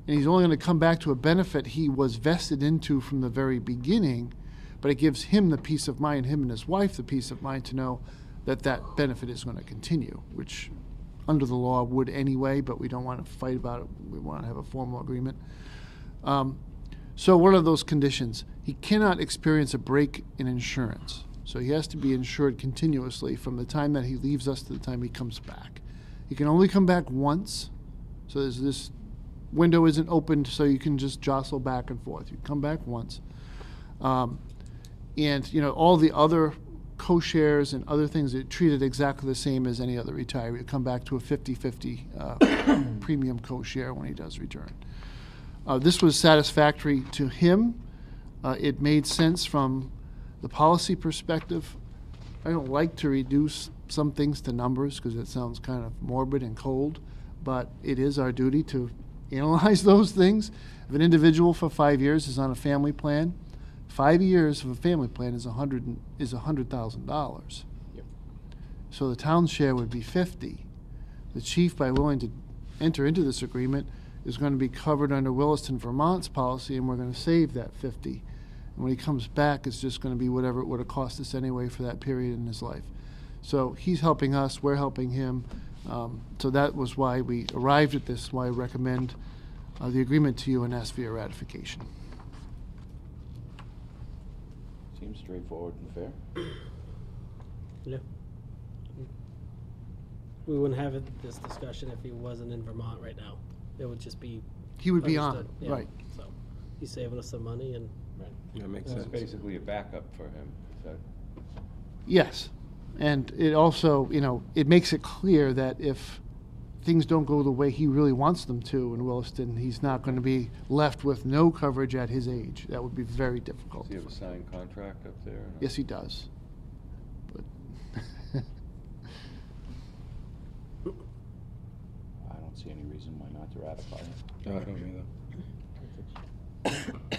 and he's only going to come back to a benefit he was vested into from the very beginning, but it gives him the peace of mind, him and his wife the peace of mind to know that that benefit is going to continue, which under the law would anyway, but we don't want to fight about it. We want to have a formal agreement. So what are those conditions? He cannot experience a break in insurance. So he has to be insured continuously from the time that he leaves us to the time he comes back. He can only come back once, so there's this window isn't opened so you can just jostle back and forth. You come back once. And all the other co-shares and other things are treated exactly the same as any other retiree. You come back to a 50-50 premium co-share when he does return. This was satisfactory to him. It made sense from the policy perspective. I don't like to reduce some things to numbers because it sounds kind of morbid and cold, but it is our duty to analyze those things. If an individual for 5 years is on a family plan, 5 years of a family plan is $100,000. Yep. So the town's share would be 50. The chief, by willing to enter into this agreement, is going to be covered under Williston, Vermont's policy, and we're going to save that 50. And when he comes back, it's just going to be whatever it would have cost us anyway for that period in his life. So he's helping us, we're helping him. So that was why we arrived at this, why I recommend the agreement to you and ask for your ratification. Seems straightforward and fair. Yeah. We wouldn't have this discussion if he wasn't in Vermont right now. It would just be. He would be on, understood, yeah. right. So he's saving us some money and. That makes It's sense. basically a backup for him. Is that- Yes, and it also, it makes it clear that if things don't go the way he really wants them to in Williston, he's not going to be left with no coverage at his age. That would be very difficult. Does he have a signed contract up there? or not? Yes, he does. But I don't see any reason why not to ratify it. No, I don't either.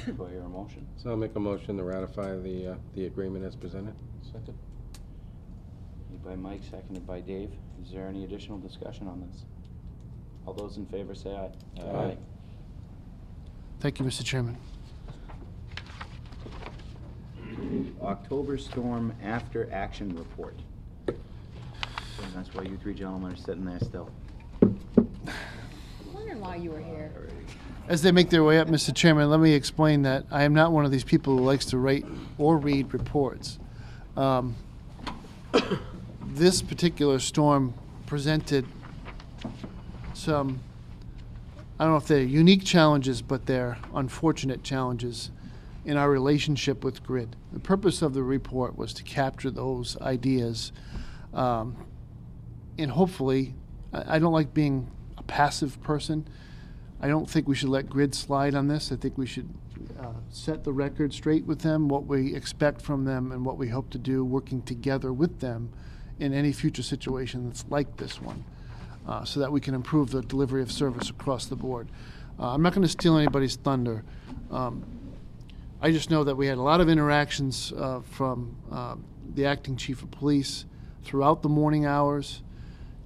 Do I hear a motion? So I'll make a motion to ratify the agreement as presented. Second. Made by Mike, seconded by Dave. Is there any additional discussion on this? All those in favor say aye. Aye. thank you, Mr. Chairman. October storm after action report. And that's why you three gentlemen are sitting there still. I'm wondering why you were here. As they make their way up, Mr. Chairman, let me explain that I am not one of these people who likes to write or read reports. This particular storm presented some, I don't know if they're unique challenges, but they're unfortunate challenges in our relationship with grid. The purpose of the report was to capture those ideas, and hopefully, I don't like being a passive person. I don't think we should let grid slide on this. I think we should set the record straight with them, what we expect from them and what we hope to do working together with them in any future situation that's like this one, so that we can improve the delivery of service across the board. I'm not going to steal anybody's thunder. I just know that we had a lot of interactions from the acting chief of police throughout the morning hours,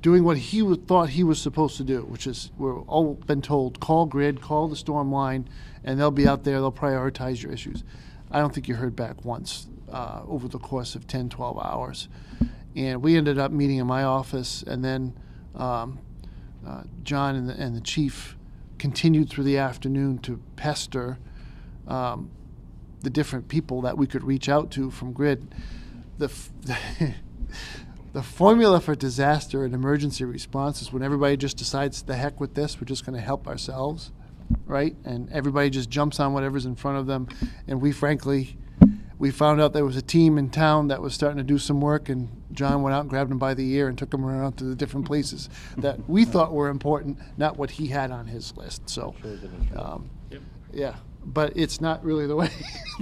doing what he thought he was supposed to do, which is, we're all been told, call grid, call the storm line, and they'll be out there, they'll prioritize your issues. I don't think you heard back once over the course of 10, 12 hours. And we ended up meeting in my office, and then John and the chief continued through the afternoon to pester the different people that we could reach out to from grid. The formula for disaster and emergency response is when everybody just decides, the heck with this, we're just going to help ourselves, right? And everybody just jumps on whatever's in front of them. And we found out there was a team in town that was starting to do some work, and John went out and grabbed him by the ear and took him around to the different places that we thought were important, not what he had on his list. So, yeah. But it's not really the way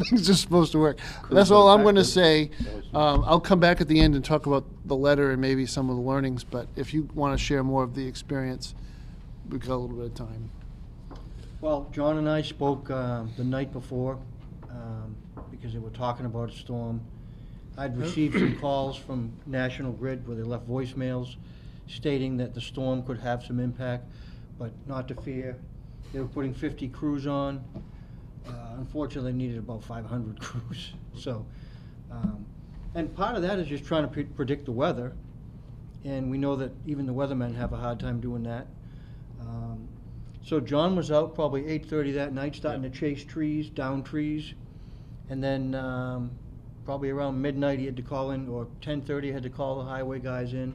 things are supposed to work. That's all I'm going to say. I'll come back at the end and talk about the letter and maybe some of the learnings, but if you want to share more of the experience, we've got a little bit of time. Well, John and I spoke the night before because they were talking about a storm. I'd received some calls from National Grid where they left voicemails stating that the storm could have some impact, but not to fear. They were putting 50 crews on. Unfortunately, they needed about 500 crews. So, and part of that is just trying to predict the weather. And we know that even the weathermen have a hard time doing that. So John was out probably 8:30 that night, starting to chase trees, down trees. And then probably around midnight, he had to call in, or 10:30, he had to call the highway guys in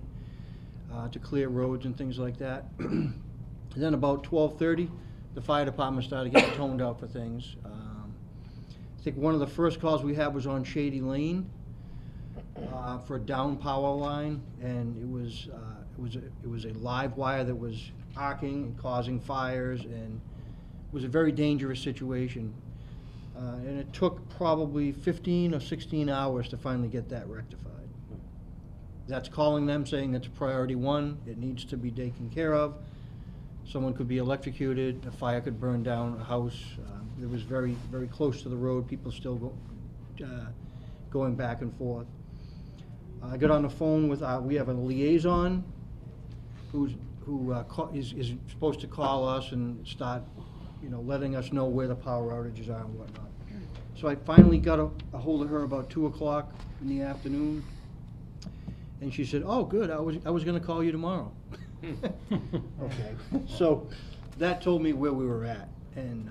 to clear roads and things like that. And then about 12:30, the fire department started getting toned out for things. I think one of the first calls we had was on Shady Lane for a down power line, and it was a live wire that was arcing and causing fires, and it was a very dangerous situation. And it took probably 15 or 16 hours to finally get that rectified. That's calling them saying it's priority one, it needs to be taken care of. someone could be electrocuted, a fire could burn down a house. It was very, very close to the road, people still going back and forth. I got on the phone with, we have a liaison who is supposed to call us and start, letting us know where the power outages are and whatnot. So I finally got a hold of her about 2 o'clock in the afternoon, and she said, "Oh, good, I was gonna call you tomorrow." Okay, so that told me where we were at, and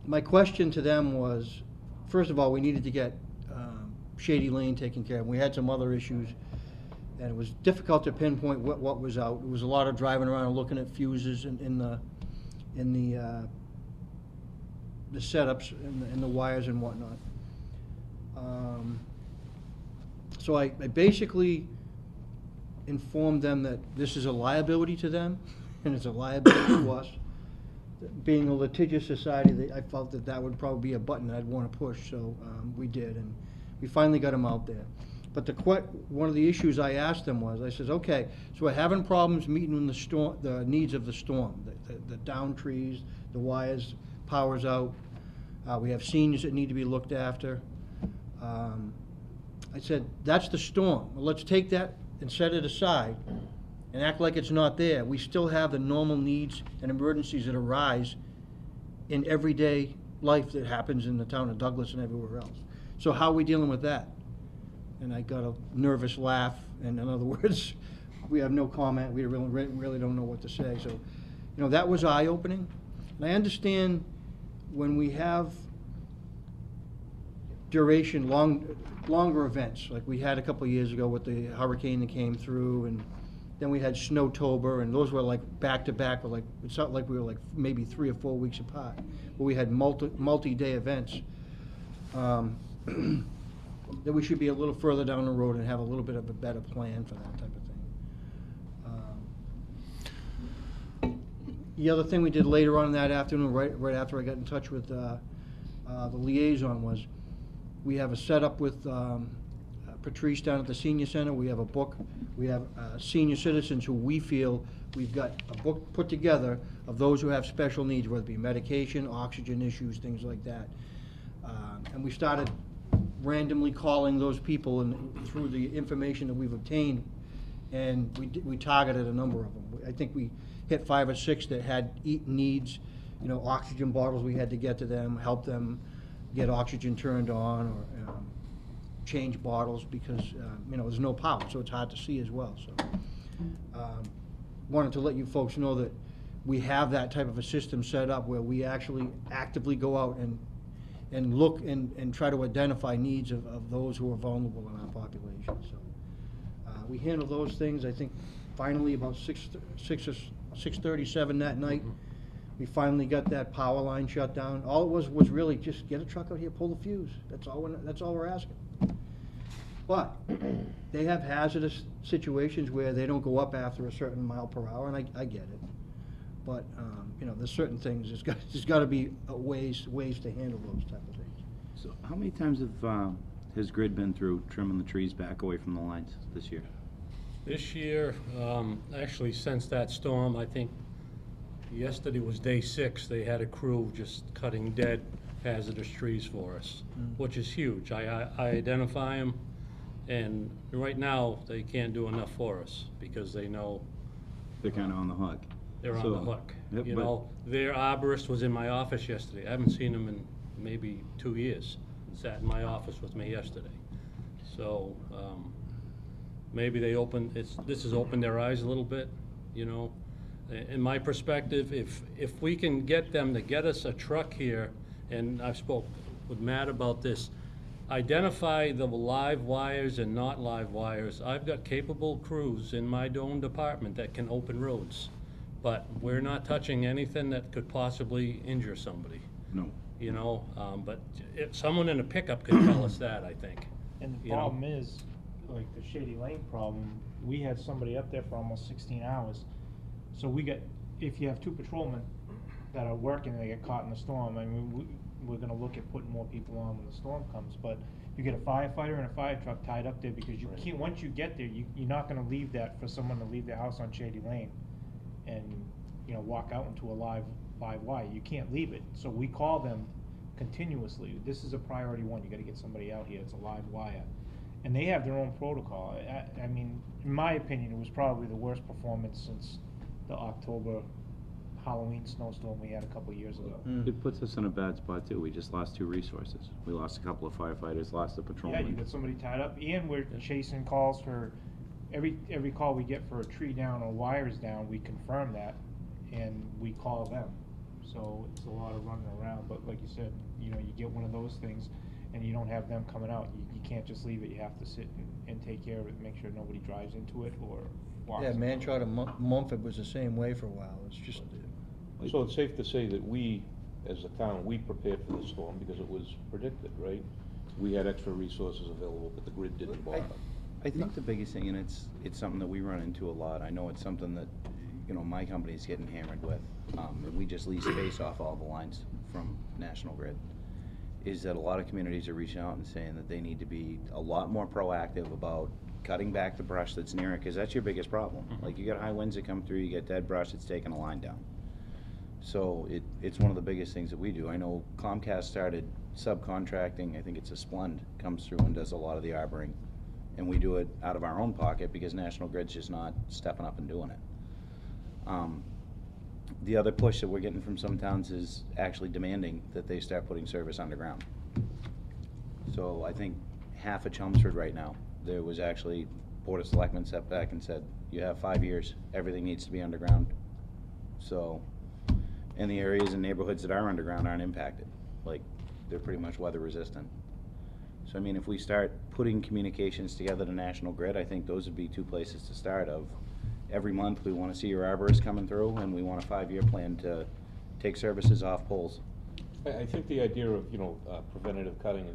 my question to them was, first of all, we needed to get Shady Lane taken care of. We had some other issues, and it was difficult to pinpoint what was out. It was a lot of driving around and looking at fuses in the setups and the wires and whatnot. So I basically informed them that this is a liability to them, and it's a liability to us. Being a litigious society, I felt that would probably be a button I'd want to push, so we did, and we finally got them out there. But one of the issues I asked them was, I says, okay, so we're having problems meeting the needs of the storm, the down trees, the wires, power's out. We have seniors that need to be looked after. I said, that's the storm. Well, let's take that and set it aside and act like it's not there. We still have the normal needs and emergencies that arise in everyday life that happens in the town of Douglas and everywhere else. So how are we dealing with that? And I got a nervous laugh, and in other words, we have no comment. We really don't know what to say. So, that was eye-opening. And I understand when we have duration, longer events, like we had a couple of years ago with the hurricane that came through, and then we had Snowtober, and those were like back-to-back, it's not like we were like maybe 3 or 4 weeks apart, but we had multi-day events. That we should be a little further down the road and have a little bit of a better plan for that type of thing. The other thing we did later on in that afternoon, right after I got in touch with the liaison, was we have a setup with Patrice down at the senior center. We have a book. We have senior citizens who we feel we've got a book put together of those who have special needs, whether it be medication, oxygen issues, things like that. And we started randomly calling those people and through the information that we've obtained, and we targeted a number of them. I think we hit 5 or 6 that had needs, oxygen bottles we had to get to them, help them get oxygen turned on, or change bottles because there's no power, so it's hard to see as well. So wanted to let you folks know that we have that type of a system set up where we actually actively go out and look and try to identify needs of those who are vulnerable in our population. So we handle those things. I think finally about 6:37 that night, we finally got that power line shut down. All it was really just get a truck out here, pull the fuse. That's all we're asking. But they have hazardous situations where they don't go up after a certain mile per hour, and I get it. But there's certain things. There's got to be ways to handle those type of things. So, how many times has Grid been through trimming the trees back away from the lines this year? This year, actually since that storm, I think yesterday was day 6. They had a crew just cutting dead hazardous trees for us, which is huge. I identify them, and right now they can't do enough for us because they know they're kind of on the hook. They're on the hook. Yep, their arborist was in my office yesterday. I haven't seen him in maybe 2 years. Sat in my office with me yesterday. So maybe this has opened their eyes a little bit, In my perspective, if we can get them to get us a truck here, and I've spoke with Matt about this, identify the live wires and not live wires. I've got capable crews in my own department that can open roads. But we're not touching anything that could possibly injure somebody. No. But if someone in a pickup could tell us that, I think. And the problem is, like the Shady Lane problem, we had somebody up there for almost 16 hours. So if you have 2 patrolmen that are working and they get caught in the storm, I mean, we're gonna look at putting more people on when the storm comes. But you get a firefighter and a fire truck tied up there because you can't, once you get there, you're not gonna leave that for someone to leave their house on Shady Lane. and, you know, walk out into a live wire. You can't leave it. So we call them continuously. This is a priority one. You gotta get somebody out here. It's a live wire. And they have their own protocol. I mean, in my opinion, it was probably the worst performance since the October Halloween snowstorm we had a couple of years ago. It puts us in a bad spot too. We just lost 2 resources. We lost a couple of firefighters, lost a Yeah, patrolman. you got somebody tied up, and we're chasing calls for, every call we get for a tree down or wires down, we confirm that, and we call them. So it's a lot of running around, but like you said, you know, you get one of those things, and you don't have them coming out. You can't just leave it. You have to sit and take care of it, make sure nobody drives into it or walks. Yeah, Manchester and Mumford was the same way for a while. It's just. So it's safe to say that we, as a town, we prepared for the storm because it was predicted, right? We had extra resources available, but the grid didn't bother. I think the biggest thing, and it's something that we run into a lot, I know it's something that, you know, my company's getting hammered with, and we just lease space off all the lines from National Grid, is that a lot of communities are reaching out and saying that they need to be a lot more proactive about cutting back the brush that's near it, because that's your biggest problem. Like, you got high winds that come through, you get dead brush, it's taking a line down. So it's one of the biggest things that we do. I know Comcast started subcontracting, I think it's a Splend, comes through and does a lot of the arboring. And we do it out of our own pocket because National Grid's just not stepping up and doing it. The other push that we're getting from some towns is actually demanding that they start putting service underground. So I think half of Chelmsford right now, there was actually, Board of Selectmen stepped back and said, you have 5 years, everything needs to be underground. So, and the areas and neighborhoods that are underground aren't impacted. Like, they're pretty much weather resistant. So I mean, if we start putting communications together to National Grid, I think those would be 2 places to start of, every month we want to see your arborists coming through, and we want a 5-year plan to take services off poles. I think the idea of, you know, preventative cutting,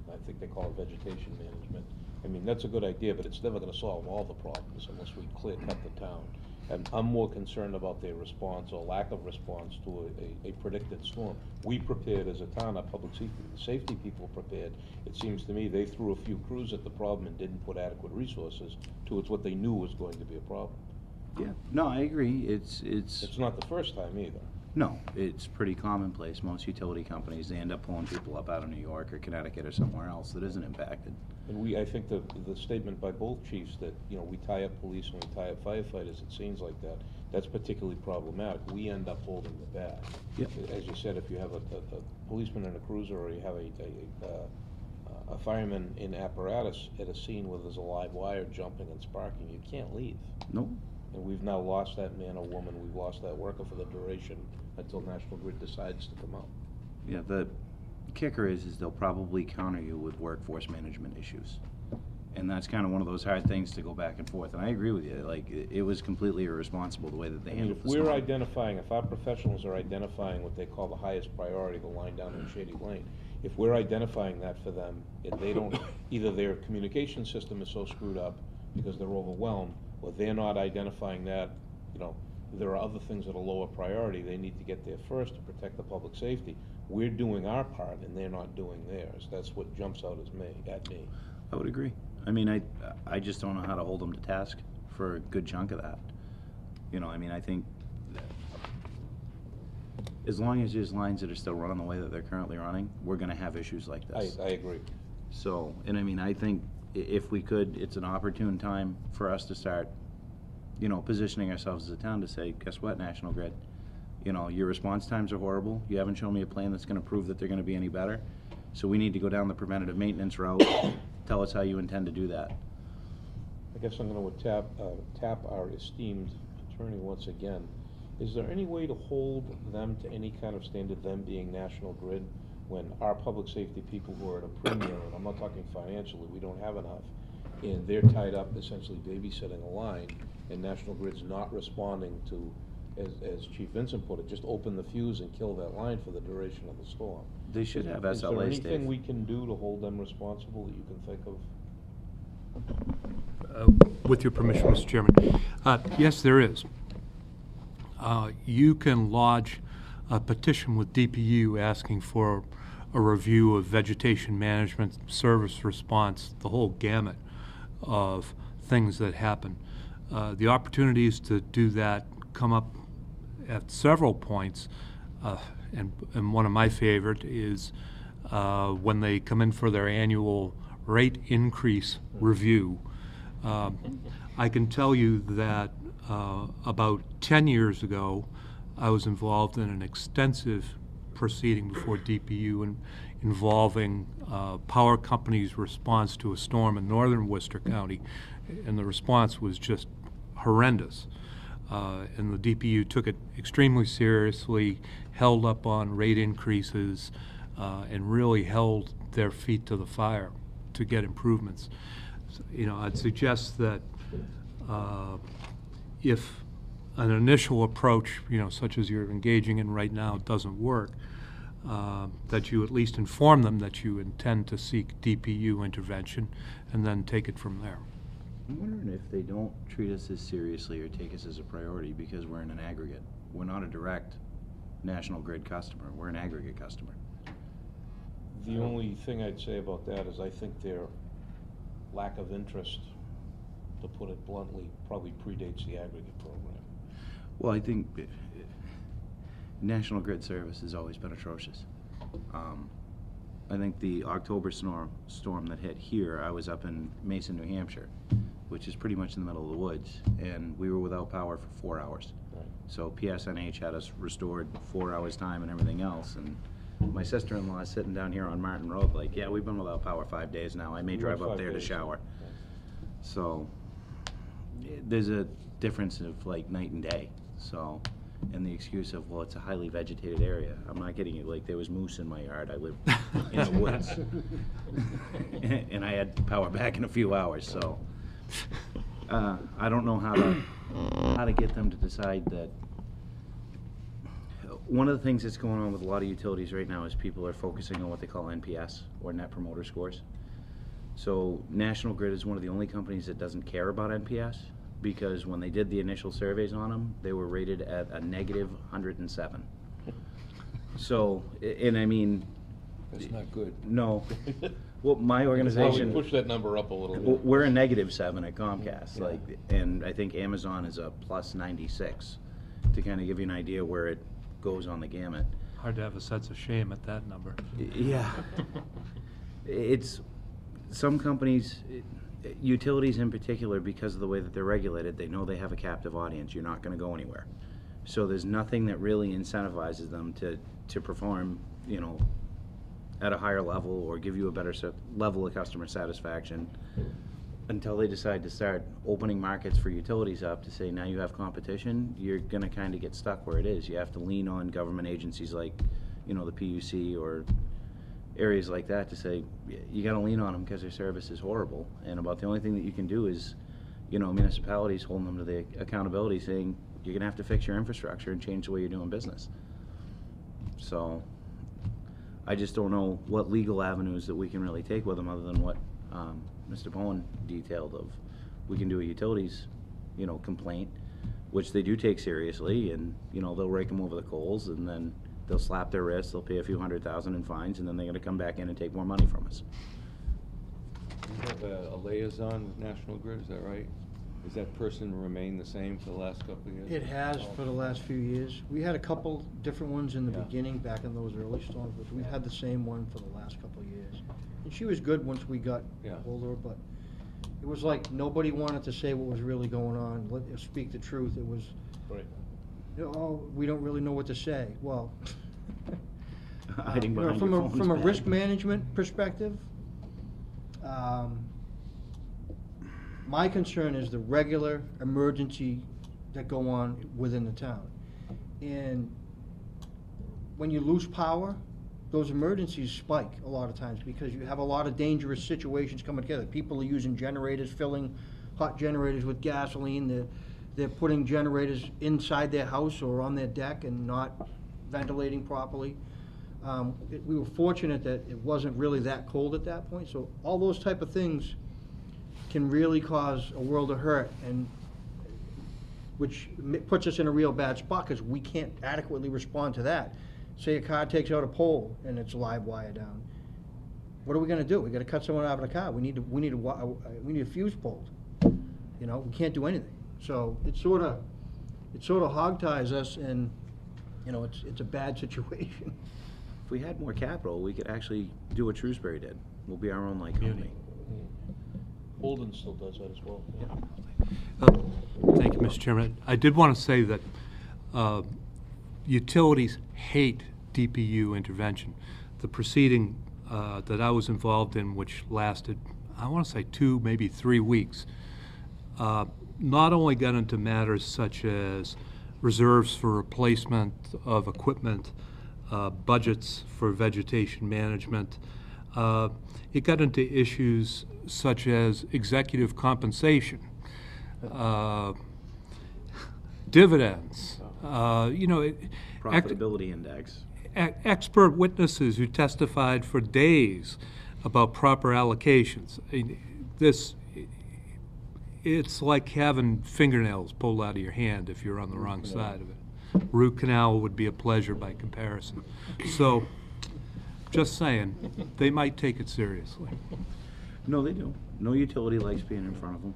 I think they call it vegetation management. I mean, that's a good idea, but it's never gonna solve all the problems unless we clear cut the town. And I'm more concerned about their response or lack of response to a predicted storm. We prepared as a town, our public safety people prepared. It seems to me they threw a few crews at the problem and didn't put adequate resources towards what they knew was going to be a problem. Yeah, no, I agree. It's not the first time either. No, it's pretty commonplace. Most utility companies, they end up pulling people up out of New York or Connecticut or somewhere else that isn't impacted. And I think the statement by both chiefs that, you know, we tie up police and we tie up firefighters, it seems like that's particularly problematic. We end up holding the bag. Yep. As you said, if you have a policeman in a cruiser or you have a fireman in apparatus at a scene where there's a live wire jumping and sparking, you can't leave. Nope. And we've now lost that man or woman, we've lost that worker for the duration until National Grid decides to come out. Yeah, the kicker is they'll probably counter you with workforce management issues. And that's kind of one of those hard things to go back and forth. And I agree with you, like, it was completely irresponsible the way that they handled the storm. If our professionals are identifying what they call the highest priority, the line down in Shady Lane, if we're identifying that for them, and they don't, either their communication system is so screwed up because they're overwhelmed, or they're not identifying that, you know, there are other things that are lower priority, they need to get there first to protect the public safety. We're doing our part and they're not doing theirs. That's what jumps out at me. I would agree. I mean, I just don't know how to hold them to task for a good chunk of that. You know, I mean, I think that as long as there's lines that are still running the way that they're currently running, we're gonna have issues like this. I agree. So, and I mean, I think if we could, it's an opportune time for us to start, you know, positioning ourselves as a town to say, guess what, National Grid? You know, your response times are horrible. You haven't shown me a plan that's gonna prove that they're gonna be any better. So we need to go down the preventative maintenance route. Tell us how you intend to do that. I guess I'm gonna tap our esteemed attorney once again. Is there any way to hold them to any kind of standard, them being National Grid, when our public safety people who are at a premium, and I'm not talking financially, we don't have enough, and they're tied up essentially babysitting a line, and National Grid's not responding to, as Chief Vincent put it, just open the fuse and kill that line for the duration of the storm? They should have SLAs, SLAs, Is there anything Dave. we can do to hold them responsible that you can think of? With your permission, Mr. Chairman. Yes, there is. You can lodge a petition with DPU asking for a review of vegetation management, service response, the whole gamut of things that happen. The opportunities to do that come up at several points, and one of my favorite is when they come in for their annual rate increase review. I can tell you that about 10 years ago, I was involved in an extensive proceeding before DPU involving power company's response to a storm in northern Worcester County, and the response was just horrendous. And the DPU took it extremely seriously, held up on rate increases, and really held their feet to the fire to get improvements. So, I'd suggest that if an initial approach, such as you're engaging in right now, doesn't work, that you at least inform them that you intend to seek DPU intervention, and then take it from there. I'm wondering if they don't treat us as seriously or take us as a priority because we're in an aggregate. We're not a direct National Grid customer. We're an aggregate customer. The only thing I'd say about that is I think their lack of interest, to put it bluntly, probably predates the aggregate program. Well, I think National Grid service has always been atrocious. I think the October storm that hit here, I was up in Mason, New Hampshire, which is pretty much in the middle of the woods, and we were without power for 4 hours. Right. So PSNH had us restored 4 hours time and everything else, and my sister-in-law is sitting down here on Martin Road like, yeah, we've been without power 5 days now. I may drive up there to shower. Yeah. So there's a difference of like night and day. So, and the excuse of, well, it's a highly vegetated area. I'm not kidding you. Like, there was moose in my yard. I live in the woods. And I had power back in a few hours, so. I don't know how to get them to decide that. One of the things that's going on with a lot of utilities right now is people are focusing on what they call NPS, or Net Promoter Scores. So National Grid is one of the only companies that doesn't care about NPS, because when they did the initial surveys on them, they were rated at a negative 107. So, and I mean... That's not good. No. Well, my organization... Push that number up a little bit. We're a -7 at Comcast, like, and I think Amazon is a +96, to kind of give you an idea where it goes on the gamut. Hard to have a sense of shame at that number. Yeah. It's, some companies, utilities in particular, because of the way that they're regulated, they know they have a captive audience. You're not going to go anywhere. So there's nothing that really incentivizes them to perform, at a higher level or give you a better level of customer satisfaction until they decide to start opening markets for utilities up to say, now you have competition. You're going to kind of get stuck where it is. You have to lean on government agencies like, the PUC or areas like that to say, you got to lean on them because their service is horrible. And about the only thing that you can do is, municipalities holding them to the accountability, saying you're going to have to fix your infrastructure and change the way you're doing business. So I just don't know what legal avenues that we can really take with them other than what Mr. Bowen detailed of, we can do a utilities, complaint, which they do take seriously, and, they'll rake them over the coals, and then they'll slap their wrists, they'll pay a few $100,000 in fines, and then they're gonna come back in and take more money from us. You have a liaison with National Grid, is that right? Has that person remained the same for the last couple of years? It has for the last few years. We had a couple different ones in the Yeah. beginning, back in those early storms, but we've had the same one for the last couple of years. And she was good once we got Yeah. hold of her, but it was like nobody wanted to say what was really going on, speak the truth. It was, Right. oh, we don't really know what to say. Well, Hiding behind from your a phone's bad. risk management perspective, my concern is the regular emergency that go on within the town. And when you lose power, those emergencies spike a lot of times because you have a lot of dangerous situations coming together. People are using generators, filling hot generators with gasoline. They're putting generators inside their house or on their deck and not ventilating properly. We were fortunate that it wasn't really that cold at that point, so all those type of things can really cause a world of hurt, and which puts us in a real bad spot because we can't adequately respond to that. Say a car takes out a pole and it's live wire down. What are we going to do? We got to cut someone out of the car. We need a fuse pulled. We can't do anything. So it's sort of it sort of hog-ties us, and, you know, it's a bad situation. If we had more capital, we could actually do what Shrewsbury did. We'll be our own light company. Holden still does that as well. Thank you, Mr. Chairman. I did want to say that utilities hate DPU intervention. The proceeding that I was involved in, which lasted, I want to say 2, maybe 3 weeks, not only got into matters such as reserves for replacement of equipment, budgets for vegetation management, it got into issues such as executive compensation, dividends, Profitability index. expert witnesses who testified for days about proper allocations. It's like having fingernails pulled out of your hand if you're on the wrong side of it. Root canal would be a pleasure by comparison. So, just saying, they might take it seriously. No, they do. No utility likes being in front of them.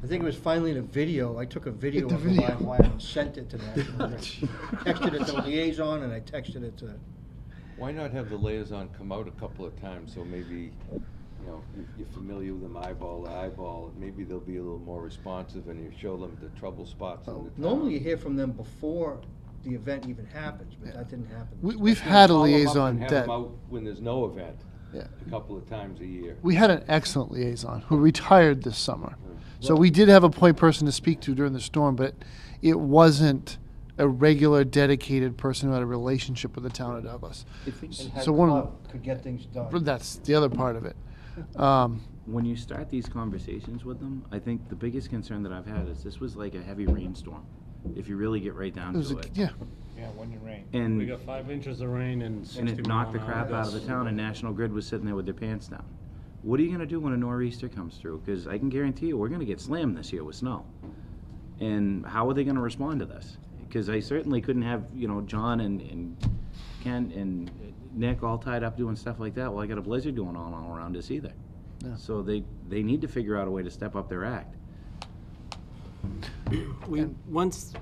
I think it was finally the video. I took a video The of the video. live wire and sent it to National Grid. Texted it to the liaison, and I texted it to... Why not have the liaison come out a couple of times, so maybe, you know, you're familiar with them eyeball to eyeball, maybe they'll be a little more responsive, and you show them the trouble spots in the town. Normally you hear from them before the event even happens, but that didn't happen. We've had a Call 'em up liaison and have that, them out when there's no event, Yeah. a couple of times a year. we had an excellent liaison who retired this summer. So we did have a point person to speak to during the storm, but it wasn't a regular dedicated person who had a relationship with the town of Douglas. And had So one of clout, could get things done. That's the other part of it. When you start these conversations with them, I think the biggest concern that I've had is this was like a heavy rainstorm, if you really get right down It was to a- it. yeah. Yeah, wind and rain. And We got 5 inches of rain and 60 and it knocked the mile an crap hour out of the gusts. town, and National Grid was sitting there with their pants down. What are you gonna do when a nor'easter comes through? Because I can guarantee you, we're gonna get slammed this year with snow. And how are they gonna respond to this? Because I certainly couldn't have, you know, John and Ken and Nick all tied up doing stuff like that while I got a blizzard going on all around us either. Yeah. So they need to figure out a way to step up their act. We once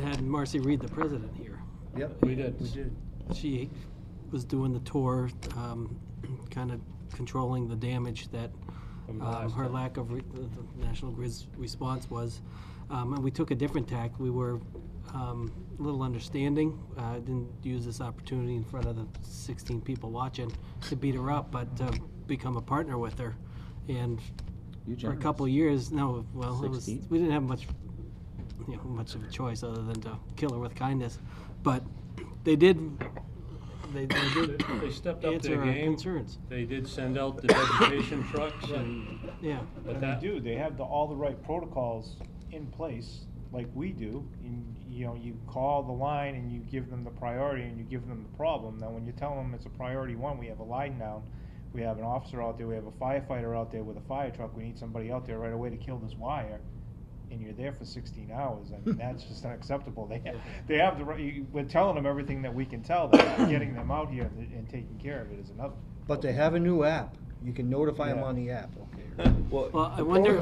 had Marcy Reed, the president, here. Yep, We did. we did. She was doing the tour, kind of controlling the damage that From the last her time. lack of the National Grid's response was. And we took a different tack. We were a little understanding. Didn't use this opportunity in front of the 16 people watching to beat her up, but to become a partner with her. And You for a generous. couple of years, no, well, it was, 16? we didn't have much, much of a choice other than to kill her with kindness. But they did, they did They stepped up answer their our game. concerns. They did send out the vegetation trucks and, Yeah. but And that, they do, they have all the right protocols in place, like we do. And, you know, you call the line and you give them the priority and you give them the problem. Now, when you tell them it's a priority one, we have a line down, we have an officer out there, we have a firefighter out there with a fire truck, we need somebody out there right away to kill this wire, and you're there for 16 hours, I mean, that's just unacceptable. They have the right, we're telling them everything that we can tell them, getting them out here and taking care of it is another. But they have a new app. You can notify them Yeah. on the app. Well, I wonder.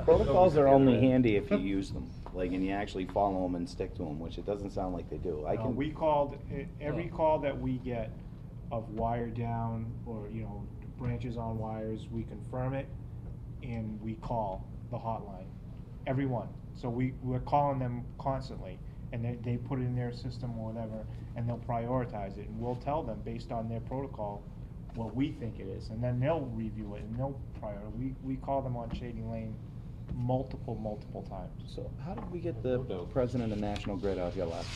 Protocols are only handy if you use them, like, and you actually follow them and stick to them, which it doesn't sound like they do. I No, can. we called, every call that we get of wire down or, you know, branches on wires, we confirm it and we call the hotline, everyone. So we're calling them constantly and they put it in their system or whatever and they'll prioritize it and we'll tell them based on their protocol what we think it is, and then they'll review it and they'll prioritize. We call them on Shady Lane multiple times. So how did we get the president of National Grid out here last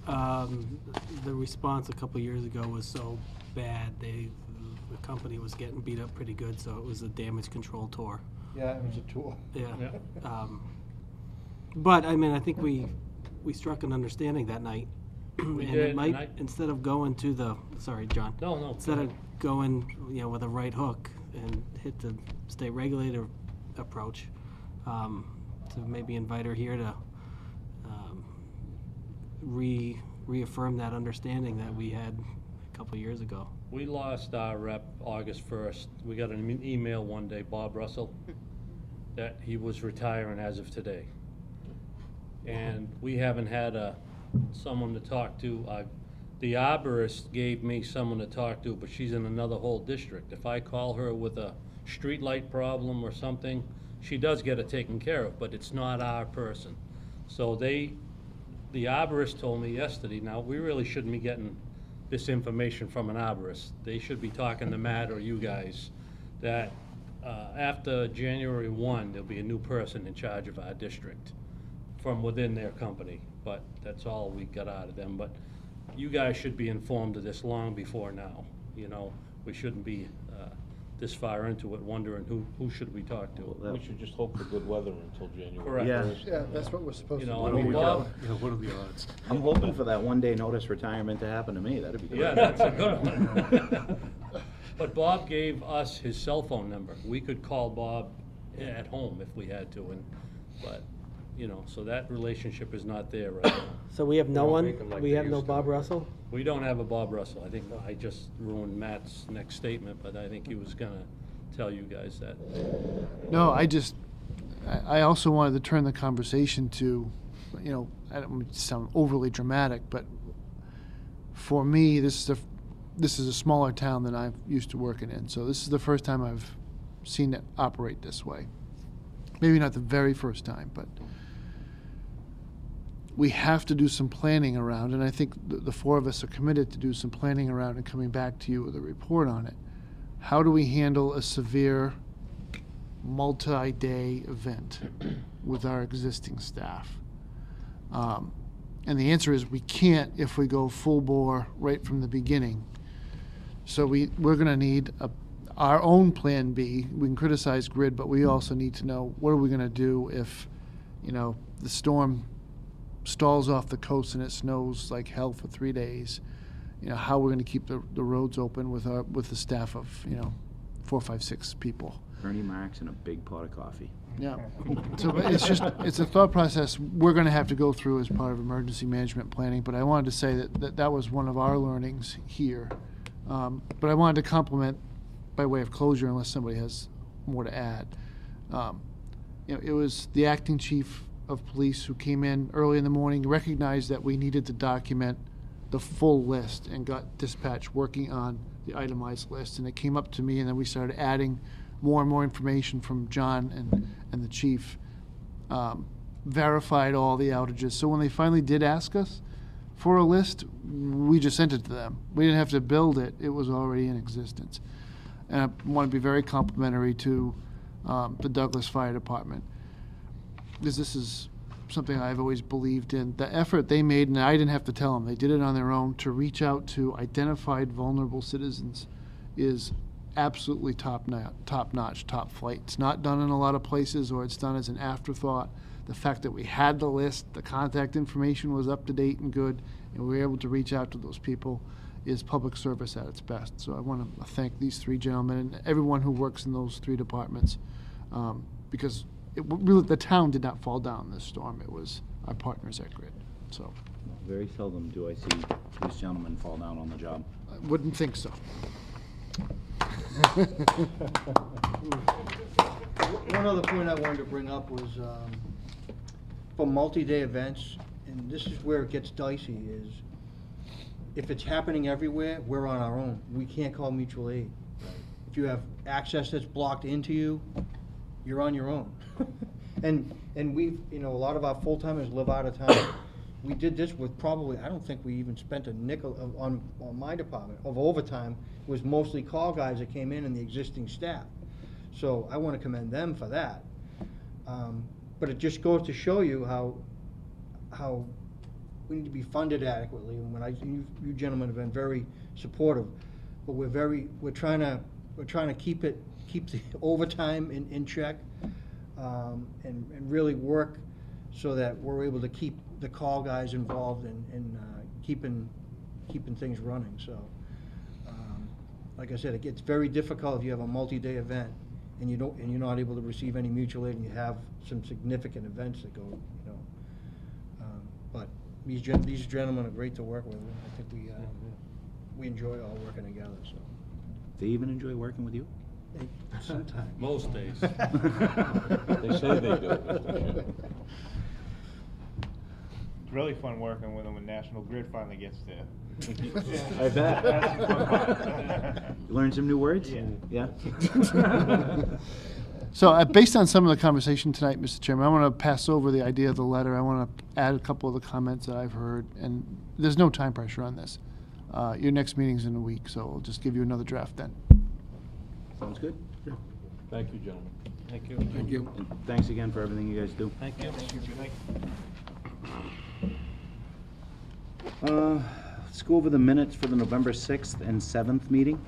time? The response a couple years ago was so bad, the company was getting beat up pretty good, so it was a damage control tour. Yeah, it was a tour. Yeah. But, I mean, I think we struck an understanding that night. We And did, it might, and I- instead of going to the, sorry, John. No, Instead of going, with a right hook and hit the state regulator approach, to maybe invite her here to reaffirm that understanding that we had a couple years ago. we lost our rep August 1st. We got an email one day, Bob Russell. that he was retiring as of today. And we haven't had someone to talk to. The arborist gave me someone to talk to, but she's in another whole district. If I call her with a street light problem or something, she does get it taken care of, but it's not our person. So the arborist told me yesterday, now, we really shouldn't be getting this information from an arborist. They should be talking to Matt or you guys, that after January 1, there'll be a new person in charge of our district from within their company. But that's all we got out of them. But you guys should be informed of this long before now. You know, we shouldn't be this far into it wondering who should we talk to. We should just hope for good weather until January. Correct. Yeah. 1st. Yeah, that's what we're supposed You to do. know, I mean, Bob, What are the odds? I'm hoping for that one-day notice retirement to happen to me. That'd be good. yeah, that's a good one. But Bob gave us his cell phone number. We could call Bob at home if we had to, but, you know, so that relationship is not there right now. So we have no We're one, making like we they have no used to. Bob Russell? We don't have a Bob Russell. I think I just ruined Matt's next statement, but I think he was gonna tell you guys that. No, I also wanted to turn the conversation to, you know, I don't mean to sound overly dramatic, but for me, this is a smaller town than I'm used to working in. So this is the first time I've seen it operate this way. Maybe not the very first time, but we have to do some planning around, and I think the four of us are committed to do some planning around and coming back to you with a report on it. How do we handle a severe multi-day event with our existing staff? And the answer is we can't if we go full bore right from the beginning. So we're going to need our own plan B. We can criticize grid, but we also need to know what are we going to do if, you know, the storm stalls off the coast and it snows like hell for 3 days. You know, how we're going to keep the roads open with the staff of, you know, 4, 5, 6 people. Ernie Marks and a big pot of coffee. Yeah. So it's a thought process we're going to have to go through as part of emergency management planning. But I wanted to say that was one of our learnings here. But I wanted to compliment, by way of closure, unless somebody has more to add. You know, it was the acting chief of police who came in early in the morning, recognized that we needed to document the full list, and got dispatch working on the itemized list. And it came up to me, and then we started adding more and more information from John and the chief, verified all the outages. So when they finally did ask us for a list, we just sent it to them. We didn't have to build it. It was already in existence. And I want to be very complimentary to the Douglas Fire Department, because this is something I've always believed in. The effort they made, and I didn't have to tell them, they did it on their own, to reach out to identified vulnerable citizens is absolutely top-notch, top flight. It's not done in a lot of places, or it's done as an afterthought. The fact that we had the list, the contact information was up to date and good, and we were able to reach out to those people is public service at its best. So I want to thank these 3 gentlemen and everyone who works in those 3 departments, because really the town did not fall down in this storm. It was our partners at Grid. So Very seldom do I see these gentlemen fall down on the job. I wouldn't think so. One other point I wanted to bring up was, for multi-day events, and this is where it gets dicey, is if it's happening everywhere, we're on our own. We can't call mutual aid. If you have access that's blocked into you, you're on your own. And we've, you know, a lot of our full-timers live out of town. We did this with probably, I don't think we even spent a nickel on my department of overtime. It was mostly call guys that came in and the existing staff. So I want to commend them for that. But it just goes to show you how we need to be funded adequately. And when you gentlemen have been very supportive, but we're trying to keep the overtime in check, and really work so that we're able to keep the call guys involved in keeping things running. So, like I said, it gets very difficult if you have a multi-day event and you're not able to receive any mutual aid, and you have some significant events that go, you know. But these gentlemen are great to work with, and I think we enjoy all working together. So They even enjoy working with you? Sometimes. Most days. They say they do, Mr. Chairman. It's really fun working with them when National Grid finally gets there. I bet. That's the fun part. You learned some new words? Yeah. Yeah? So, based on some of the conversation tonight, Mr. Chairman, I want to pass over the idea of the letter. I want to add a couple of the comments that I've heard, and there's no time pressure on this. Your next meeting's in a week, so I'll just give you another draft then. Sounds good. Thank you, gentlemen. Thank you. Thank you. And thanks again for everything you guys do. Thank you. Let's go over the minutes for the November 6th and 7th meeting.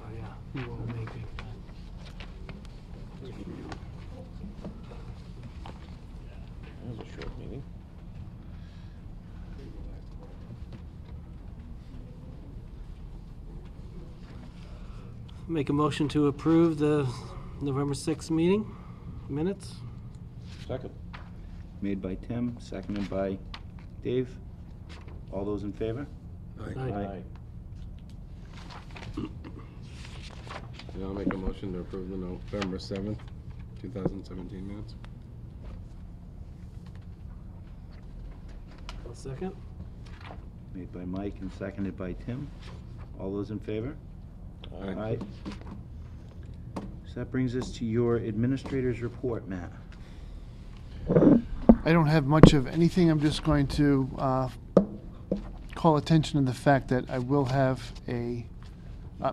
Oh, yeah, you won't make it. That was a short meeting. Make a motion to approve the November 6th meeting minutes? Second. Made by Tim, seconded by Dave. All those in favor? Aye. Yeah, I'll make a motion to approve the November 7th, 2017 minutes. I'll second. Made by Mike and seconded by Tim. All those in favor? Aye. So that brings us to your administrator's report, Matt. I don't have much of anything. I'm just going to call attention to the fact that I will have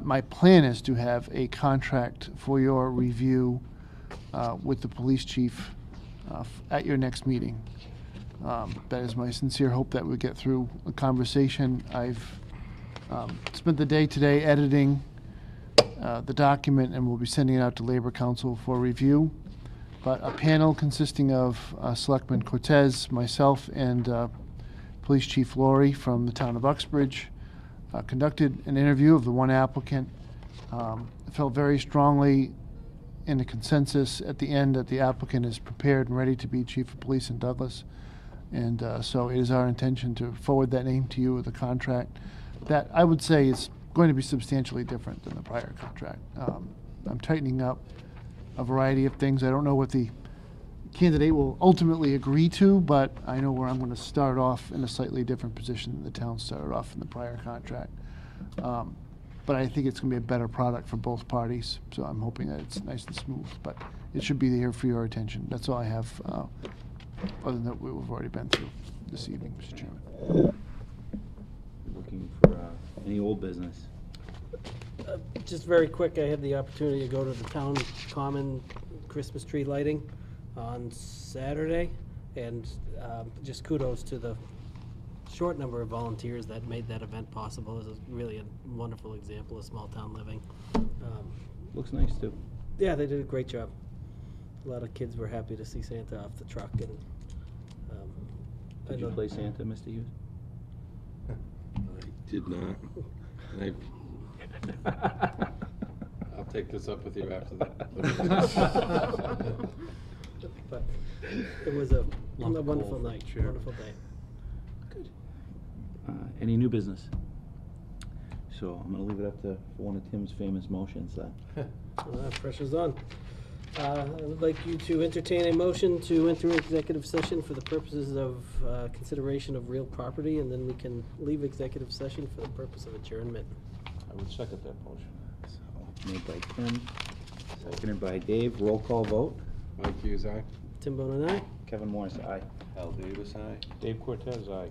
my plan is to have a contract for your review with the police chief at your next meeting. That is my sincere hope that we get through a conversation. I've spent the day today editing the document, and we'll be sending it out to Labor Council for review. But a panel consisting of Selectman Cortez, myself, and Police Chief Laurie from the town of Uxbridge conducted an interview of the one applicant. Felt very strongly in a consensus at the end that the applicant is prepared and ready to be Chief of Police in Douglas. And so it is our intention to forward that name to you with a contract that I would say is going to be substantially different than the prior contract. I'm tightening up a variety of things. I don't know what the candidate will ultimately agree to, but I know where I'm going to start off in a slightly different position than the town started off in the prior contract. But I think it's going to be a better product for both parties, so I'm hoping that it's nice and smooth. But it should be here for your attention. That's all I have, other than that we've already been through this evening, Mr. Chairman. Looking for any old business. Just very quick, I had the opportunity to go to the town common Christmas tree lighting on Saturday, and just kudos to the short number of volunteers that made that event possible. It was really a wonderful example of small town living. Looks nice, too. Yeah, they did a great job. A lot of kids were happy to see Santa off the truck, and Did you play Santa, Mr. Hughes? I did not. I'll take this up with you after that. But it was a Lump of wonderful coal, night, sure. wonderful day. Good. Any new business? So I'm going to leave it up to one of Tim's famous motions then. Pressure's on. I would like you to entertain a motion to enter executive session for the purposes of consideration of real property, and then we can leave executive session for the purpose of adjournment. I would second that motion. So, made by Tim, seconded by Dave. Roll call vote. Mike Hughes, aye. Tim Bone and I. Kevin Morris, aye. Al Davis, aye. Dave Cortez, aye.